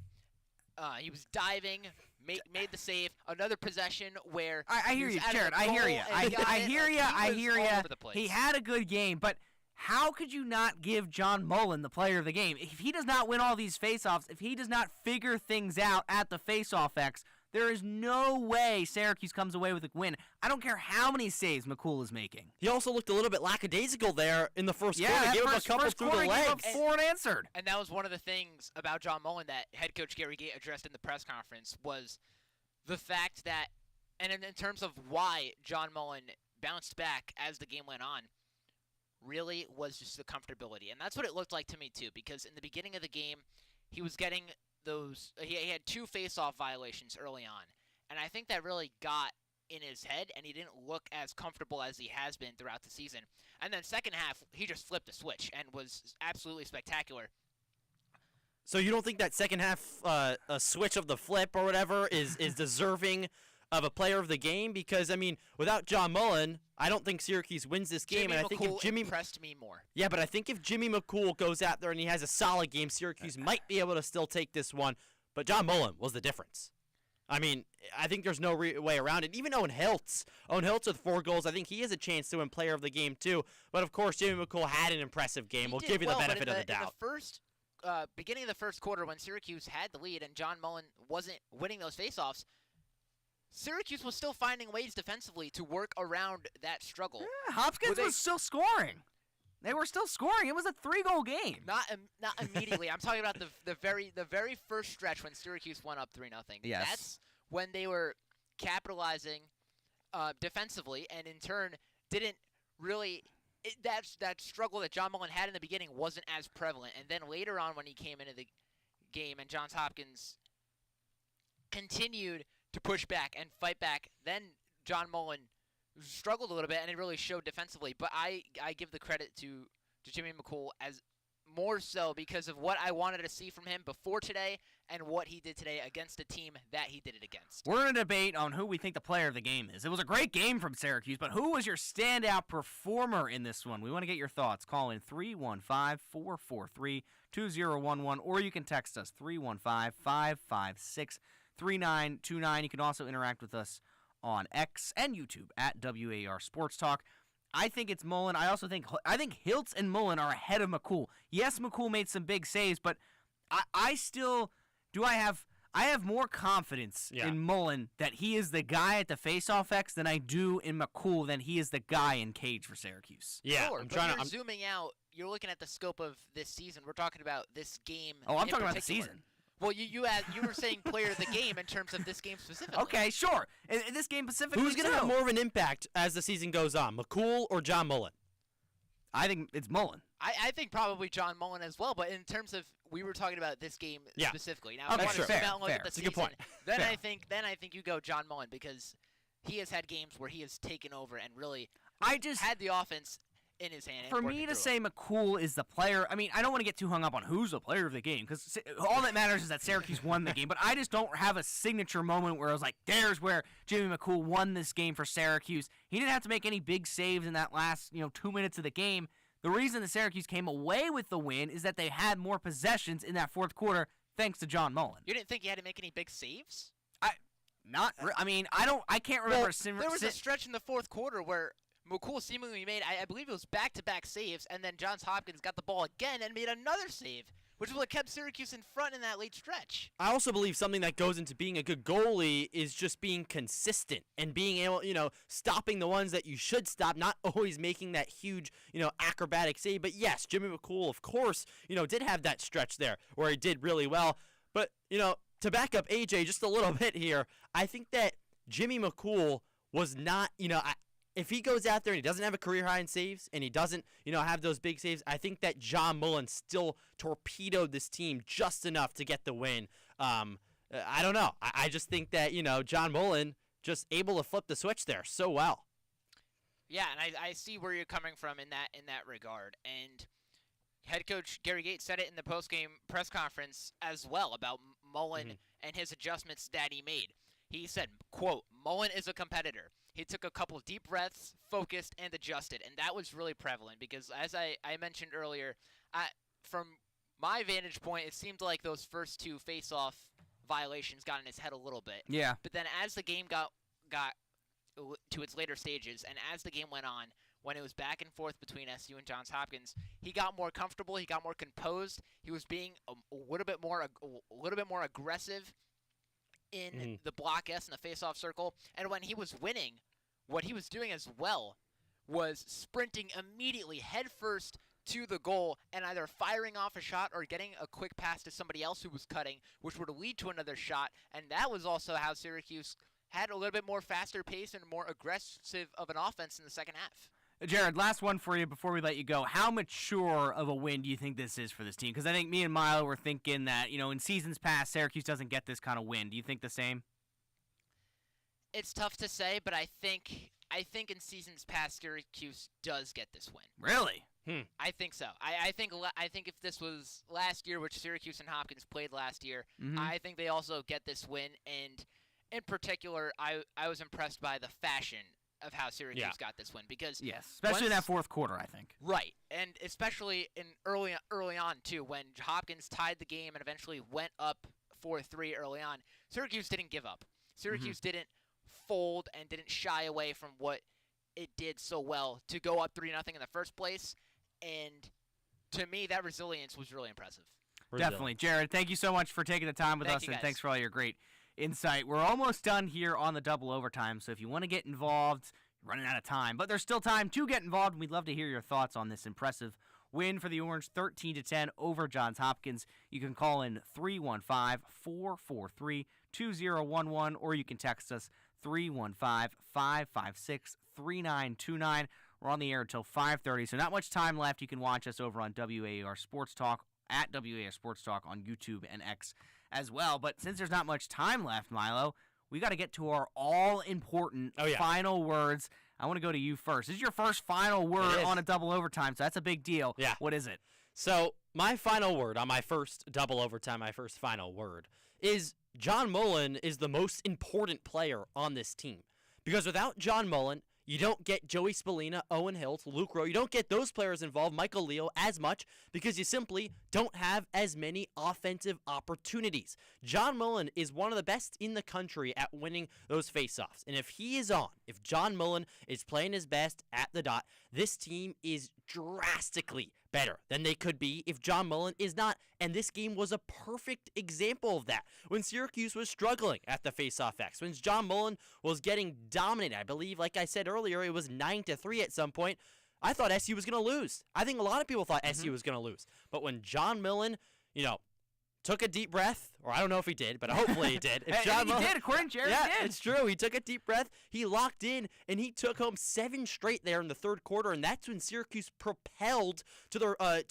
He was diving, made the save. Another possession where
I hear you, Jared. I hear you. I hear you. He had a good game, but how could you not give John Mullen the player of the game? If he does not win all these faceoffs, if he does not figure things out at the faceoff X, there is no way Syracuse comes away with a win. I don't care how many saves McCool is making.
He also looked a little bit lackadaisical there in the first quarter. Gave him a couple through the legs.
Four unanswered.
And that was one of the things about John Mullen that head coach Gary Gate addressed in the press conference, was the fact that, and in terms of why John Mullen bounced back as the game went on, really was just the comfortability. And that's what it looked like to me too, because in the beginning of the game, he was getting he had 2 face-off violations early on, and I think that really got in his head, and he didn't look as comfortable as he has been throughout the season. And then second half, he just flipped a switch and was absolutely spectacular.
So you don't think that second half a switch of the flip or whatever is deserving of a player of the game? Because, I mean, without John Mullen, I don't think Syracuse wins this game.
Jimmy
and I think if Jimmy
impressed me more.
Yeah, but I think if Jimmy McCool goes out there and he has a solid game, Syracuse might be able to still take this one. But John Mullen was the difference. I mean, I think there's no way around it. Even Owen Hiltz with 4 goals, I think he has a chance to win player of the game too. But, of course, Jimmy McCool had an impressive game. We'll give you the benefit of the doubt.
In the first beginning of the first quarter, when Syracuse had the lead and John Mullen wasn't winning those faceoffs, Syracuse was still finding ways defensively to work around that struggle.
Yeah, Hopkins was still scoring. They were still scoring. It was a 3-goal game.
Not immediately. I'm talking about the very first stretch when Syracuse went up 3-0.
Yes.
That's when they were capitalizing defensively, and in turn didn't really. That struggle that John Mullen had in the beginning wasn't as prevalent, and then later on when he came into the game and Johns Hopkins continued to push back and fight back, then John Mullen struggled a little bit, and it really showed defensively. But I give the credit to Jimmy McCool as more so because of what I wanted to see from him before today and what he did today against a team that he did it against.
We're in a debate on who we think the player of the game is. It was a great game from Syracuse, but who was your standout performer in this one? We want to get your thoughts. Call in 315-443-2011, or you can text us 315-556-3929. You can also interact with us on X and YouTube at WAR Sports Talk. I think it's Mullen. I think Hiltz and Mullen are ahead of McCool. Yes, McCool made some big saves, but I have more confidence in Mullen that he is the guy at the faceoff X than I do in McCool than he is the guy in Cage for Syracuse.
Yeah,
sure, I'm zooming out. You're looking at the scope of this season. We're talking about this game.
Oh, I'm talking about the season.
Well, you were saying player of the game in terms of this game specifically.
Okay, sure. In this game specifically,
who's going to have more of an impact as the season goes on, McCool or John Mullen?
I think it's Mullen.
I think probably John Mullen as well, but in terms of we were talking about this game specifically. Now,
okay,
if you want to zoom out and look at the
That's
season,
a good point.
then I think you go John Mullen because he has had games where he has taken over and really had the offense in his hand.
For me to say McCool is the player, I mean, I don't want to get too hung up on who's the player of the game because all that matters is that Syracuse won the game, but I just don't have a signature moment where I was like, there's where Jimmy McCool won this game for Syracuse. He didn't have to make any big saves in that last 2 minutes of the game. The reason that Syracuse came away with the win is that they had more possessions in that fourth quarter thanks to John Mullen.
You didn't think he had to make any big saves?
I can't remember.
There was a stretch in the fourth quarter where McCool seemingly made, I believe it was back-to-back saves, and then Johns Hopkins got the ball again and made another save, which is what kept Syracuse in front in that late stretch.
I also believe something that goes into being a good goalie is just being consistent and being able, stopping the ones that you should stop, not always making that huge, acrobatic save. But yes, Jimmy McCool, of course, did have that stretch there where he did really well. But, to back up AJ just a little bit here, I think that Jimmy McCool was not, if he goes out there and he doesn't have a career high in saves and he doesn't, have those big saves, I think that John Mullen still torpedoed this team just enough to get the win. I don't know. I just think that, John Mullen just able to flip the switch there so well.
Yeah, and I see where you're coming from in that regard. And head coach Gary Gates said it in the postgame press conference as well about Mullen and his adjustments that he made. He said, quote, Mullen is a competitor. He took a couple deep breaths, focused, and adjusted, and that was really prevalent because, as I mentioned earlier, from my vantage point, it seemed like those first two face-off violations got in his head a little bit.
Yeah.
But then as the game got to its later stages, and as the game went on, when it was back and forth between SU and Johns Hopkins, he got more comfortable. He got more composed. He was being a little bit more aggressive in the block S and the face-off circle. And when he was winning, what he was doing as well was sprinting immediately headfirst to the goal and either firing off a shot or getting a quick pass to somebody else who was cutting, which would lead to another shot. And that was also how Syracuse had a little bit more faster pace and more aggressive of an offense in the second half.
Jared, last one for you before we let you go. How mature of a win do you think this is for this team? Because I think me and Milo were thinking that, in seasons past, Syracuse doesn't get this kind of win. Do you think the same?
It's tough to say, but I think in seasons past, Syracuse does get this win.
Really?
I think so. I think if this was last year, which Syracuse and Hopkins played last year, I think they also get this win. And in particular, I was impressed by the fashion of how Syracuse got this win because
especially in that fourth quarter, I think.
Right, and especially in early on too, when Hopkins tied the game and eventually went up 4-3 early on. Syracuse didn't give up. Syracuse didn't fold and didn't shy away from what it did so well to go up 3-0 in the first place. And to me, that resilience was really impressive.
Definitely, Jared. Thank you so much for taking the time with us, and thanks for all your great insight. We're almost done here on the double overtime, so if you want to get involved, you're running out of time, but there's still time to get involved, and we'd love to hear your thoughts on this impressive win for the Orange, 13-10 over Johns Hopkins. You can call in 315-443-2011, or you can text us 315-556-3929. We're on the air until 5:30, so not much time left. You can watch us over on WAR Sports Talk, at WAR Sports Talk on YouTube and X as well. But since there's not much time left, Milo, we got to get to our all-important final words. I want to go to you first. This is your first final word on a double overtime, so that's a big deal.
Yeah.
What is it?
So my final word on my first double overtime, my first final word, is John Mullen is the most important player on this team. Because without John Mullen, you don't get Joey Spallina, Owen Hiltz, Luke Rowe. You don't get those players involved, Michael Leo, as much because you simply don't have as many offensive opportunities. John Mullen is one of the best in the country at winning those faceoffs. And if he is on, if John Mullen is playing his best at the dot, this team is drastically better than they could be if John Mullen is not. And this game was a perfect example of that. When Syracuse was struggling at the faceoff X, when John Mullen was getting dominated, I believe, like I said earlier, it was 9-3 at some point. I thought SU was going to lose. I think a lot of people thought SU was going to lose. But when John Mullen, took a deep breath, or I don't know if he did, but hopefully he did. If John Mullen,
did, according to Jared,
yeah,
he did.
it's true. He took a deep breath, he locked in, and he took home 7 straight there in the third quarter, and that's when Syracuse propelled to the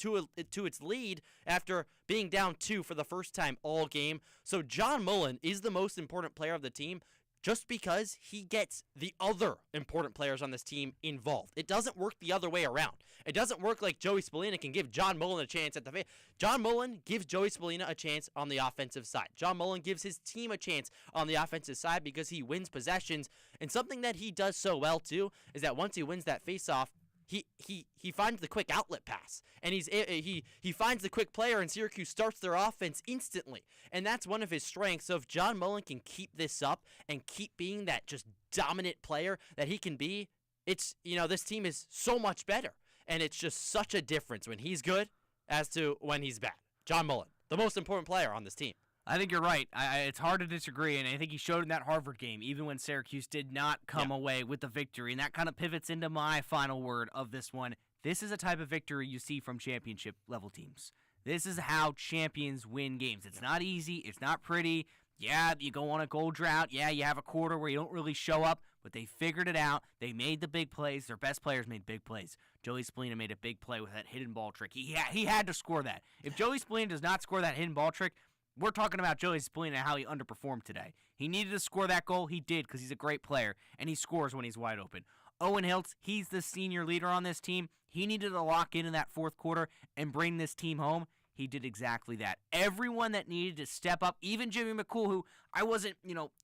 to its lead after being down 2 for the first time all game. So John Mullen is the most important player of the team, just because he gets the other important players on this team involved. It doesn't work the other way around. It doesn't work like Joey Spallina can give John Mullen a chance at the John Mullen gives Joey Spallina a chance on the offensive side. John Mullen gives his team a chance on the offensive side because he wins possessions. And something that he does so well, too, is that once he wins that faceoff, he finds the quick outlet pass, and he finds the quick player, and Syracuse starts their offense instantly. And that's one of his strengths. So if John Mullen can keep this up and keep being that just dominant player that he can be, it's this team is so much better, and it's just such a difference when he's good as to when he's bad. John Mullen, the most important player on this team.
I think you're right. It's hard to disagree, and I think he showed in that Harvard game, even when Syracuse did not come away with the victory. And that kind of pivots into my final word of this one. This is a type of victory you see from championship-level teams. This is how champions win games. It's not easy. It's not pretty. Yeah, you go on a goal drought. Yeah, you have a quarter where you don't really show up, but they figured it out. They made the big plays. Their best players made big plays. Joey Spallina made a big play with that hidden ball trick. He had to score that. If Joey Spallina does not score that hidden ball trick, we're talking about Joey Spallina and how he underperformed today. He needed to score that goal. He did because he's a great player, and he scores when he's wide open. Owen Hiltz, he's the senior leader on this team. He needed to lock in that fourth quarter and bring this team home. He did exactly that. Everyone that needed to step up, even Jimmy McCool, who I wasn't,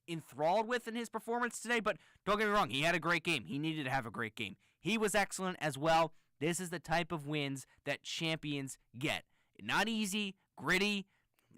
enthralled with in his performance today, but don't get me wrong, he had a great game. He needed to have a great game. He was excellent as well. This is the type of wins that champions get. Not easy, gritty,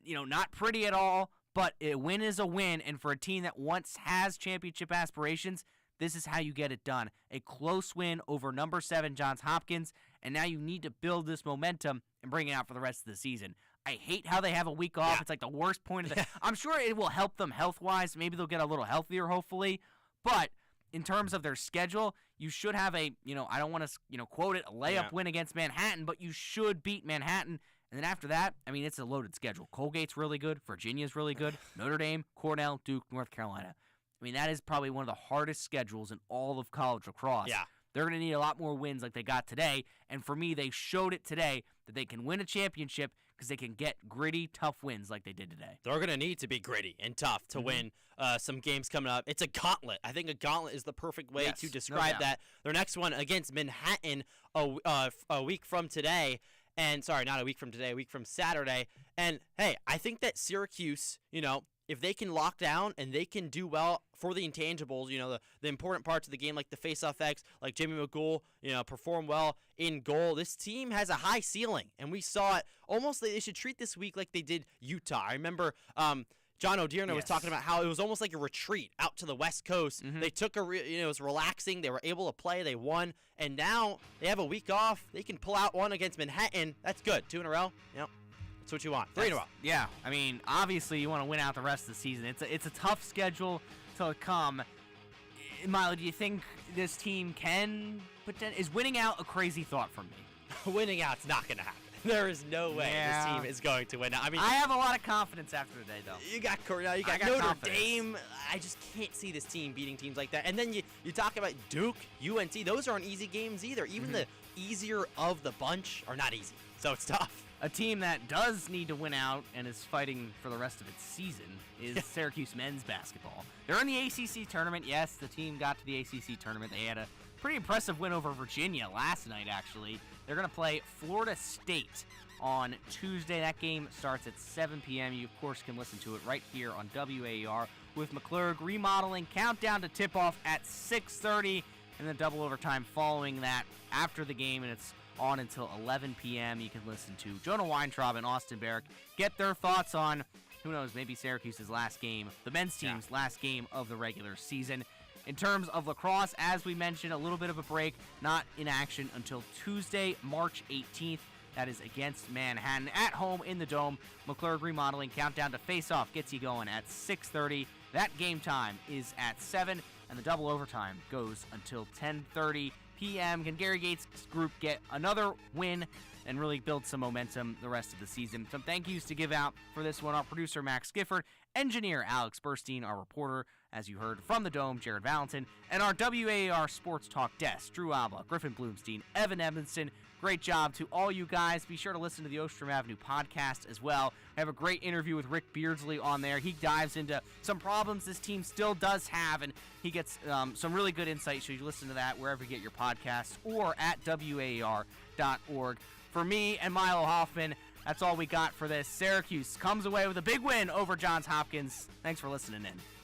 not pretty at all, but a win is a win, and for a team that once has championship aspirations, this is how you get it done. A close win over number 7 Johns Hopkins, and now you need to build this momentum and bring it out for the rest of the season. I hate how they have a week off. Yeah. It's like the worst point of the I'm sure it will help them health-wise. Maybe they'll get a little healthier, hopefully, but in terms of their schedule, you should have a, I don't want to, quote it, a layup win against Manhattan, but you should beat Manhattan. And then after that, it's a loaded schedule. Colgate's really good. Virginia's really good. Notre Dame, Cornell, Duke, North Carolina. That is probably one of the hardest schedules in all of college lacrosse. Yeah. They're going to need a lot more wins like they got today. And for me, they showed it today that they can win a championship because they can get gritty, tough wins like they did today.
They're going to need to be gritty and tough to win some games coming up. It's a gauntlet. I think a gauntlet is the perfect way to describe that. Their next one against Manhattan a week from today. And sorry, not a week from today, a week from Saturday. And hey, I think that Syracuse, if they can lock down and they can do well for the intangibles, the important parts of the game, like the face-off X, like Jimmy McCool, perform well in goal, this team has a high ceiling. And we saw it almost like they should treat this week like they did Utah. I remember John O'Dearna was talking about how it was almost like a retreat out to the West Coast. They took it was relaxing. They were able to play. They won. And now they have a week off. They can pull out one against Manhattan. That's good. 2 in a row. That's what you want. 3 in a row.
Yeah. Obviously you want to win out the rest of the season. It's a tough schedule to come. Milo, do you think this team is winning out a crazy thought from me?
Winning out's not going to happen. There is no way this team is going to win. I
have a lot of confidence after today, though.
You got Cornell, you got Notre Dame. I just can't see this team beating teams like that. And then you talk about Duke, UNC. Those aren't easy games either. Even the easier of the bunch are not easy. So it's tough.
A team that does need to win out and is fighting for the rest of its season is Syracuse men's basketball. They're in the ACC tournament. Yes, the team got to the ACC tournament. They had a pretty impressive win over Virginia last night, actually. They're going to play Florida State on Tuesday. That game starts at 7 p.m. You, of course, can listen to it right here on WAER with McClurg remodeling. Countdown to tip-off at 6:30, and then double overtime following that after the game, and it's on until 11 p.m. You can listen to Jonah Weintraub and Austin Barrick get their thoughts on, who knows, maybe Syracuse's last game, the men's team's last game of the regular season. In terms of lacrosse, as we mentioned, a little bit of a break, not in action until Tuesday, March 18th. That is against Manhattan at home in the Dome. McClurg remodeling countdown to face-off gets you going at 6:30. That game time is at 7, and the double overtime goes until 10:30 p.m. Can Gary Gates' group get another win and really build some momentum the rest of the season? Some thank yous to give out for this one. Our producer, Max Gifford, engineer, Alex Burstein, our reporter, as you heard from the Dome, Jared Valentin, and our WAER Sports Talk desk, Drew Alba, Griffin Bloomstein, Evan Evanston. Great job to all you guys. Be sure to listen to the Ostrom Avenue podcast as well. I have a great interview with Rick Beardsley on there. He dives into some problems this team still does have, and he gets some really good insight. So you listen to that wherever you get your podcasts or at WAER.org. For me and Milo Hoffman, that's all we got for this. Syracuse comes away with a big win over Johns Hopkins. Thanks for listening in.